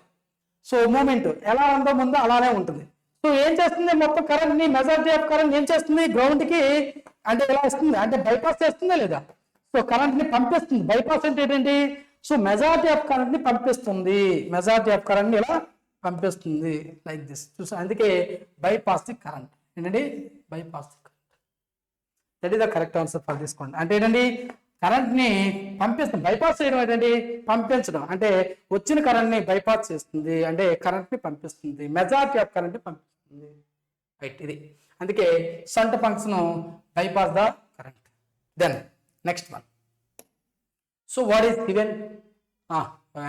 సో మూమెంట్ ఎలా ఉందో ముందో అలానే ఉంటుంది. సో ఏం చేస్తుంది, మొత్తం కరెంట్ ని, మెజారిటీ ఆఫ్ కరెంట్ ఏం చేస్తుంది, గ్రౌండ్ కి అంటే ఎలా వస్తుంది అంటే బైపాస్ చేస్తుందా లేదా. సో కరెంట్ ని పంపిస్తుంది. బైపాస్ అంటే ఏంటండి, సో మెజారిటీ ఆఫ్ కరెంట్ ని పంపిస్తుంది, మెజారిటీ ఆఫ్ కరెంట్ ని ఇలా పంపిస్తుంది లైక్ దిస్. చూసా, అందుకే బైపాస్ ది కరెంట్ ఏంటండి, bypass the current. That is the correct answer for this question. అంటే ఏంటండి, కరెంట్ ని పంపిస్తుంది. బైపాస్ చేయడం ఏంటండి, పంపించడం. అంటే వచ్చిన కరెంట్ ని బైపాస్ చేస్తుంది, అంటే కరెంట్ ని పంపిస్తుంది, మెజారిటీ ఆఫ్ కరెంట్ ని పంపిస్తుంది. రైట్, ఇది అందుకే shunt function bypass the current. Then next one. So what is given,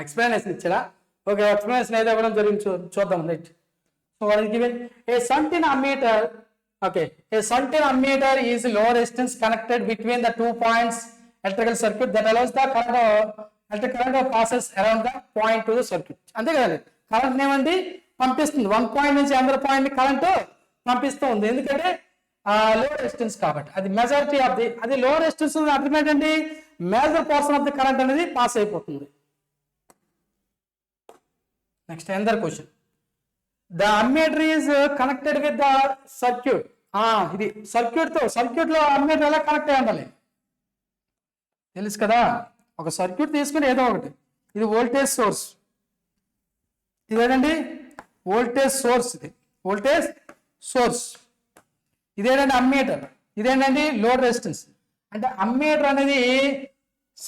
explanation ఇచ్చారా, ఓకే, ఎక్స్ప్లెనేషన్ ఏదో ఇవ్వడం జరిగింది, చూద్దాం. Right, so what is given, a shunt in ammeter. Okay, a shunt ammeter is low resistance connected between the 2 points electrical circuit that allows the electric current passes around the point to the circuit. అంతే కదండి, current ఏమండి పంపిస్తుంది, 1 point నుంచి అందర్ point current పంపిస్తూ ఉంది. ఎందుకంటే లో రెసిస్టెన్స్ కాబట్టి. అది మెజారిటీ ఆఫ్ ది, అది లో రెసిస్టెన్స్ అర్థం ఏంటండి, major portion of the current అనేది పాస్ అయిపోతుంది. Next another question. The ammeter is connected with the circuit. ఇది సర్క్యూట్ లో అమ్మీటర్ ఎలా కనెక్ట్ అయి ఉండాలి తెలుసు కదా. ఒక సర్క్యూట్ తీసుకుని ఏదో ఒకటి, ఇది వోల్టేజ్ సోర్స్, ఇదేనండి వోల్టేజ్ సోర్స్, ఇది వోల్టేజ్ సోర్స్, ఇదేనండి అమ్మీటర్, ఇదేనండి లోడ్ రెసిస్టెన్స్. అంటే అమ్మీటర్ అనేది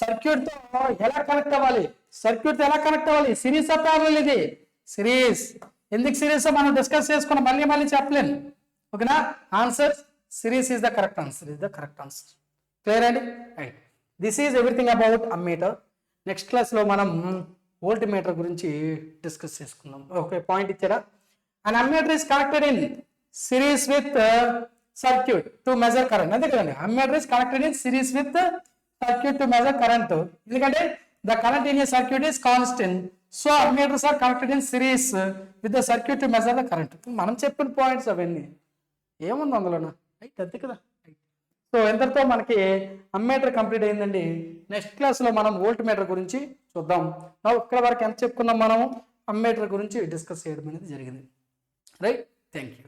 సర్క్యూట్ తో ఎలా కనెక్ట్ అవ్వాలి, సిరీస్ ఆఫ్ ప్యారలల్. ఇది సిరీస్. ఎందుకు సిరీస్ మనం డిస్కస్ చేసుకున్నాం, మళ్ళీ చెప్పలేను. ఓకేనా, answer series is the correct answer. Clear అండి. Right, this is everything about ammeter. Next class లో మనం వోల్ట్ మీటర్ గురించి డిస్కస్ చేసుకుందాం. ఓకే, పాయింట్ ఇచ్చారా. And ammeter is connected in series with circuit to measure current. అంతే కదండి, ammeter is connected in series with circuit to measure current. ఎందుకంటే the current in a circuit is constant. So ammeters are connected in series with the circuit to measure the current. మనం చెప్పిన points అవన్నీ ఏముంది అందులోనా. Right, అంతే కదా. So ఎంతటితో మనకి ammeter complete అయిందండి. Next class లో మనం వోల్ట్ మీటర్ గురించి చూద్దాం. ఇక్కడ వరకు ఎంత చెప్పుకున్నాం, మనం అమ్మీటర్ గురించి డిస్కస్ చేయడం అనేది జరిగింది. Right, thank you.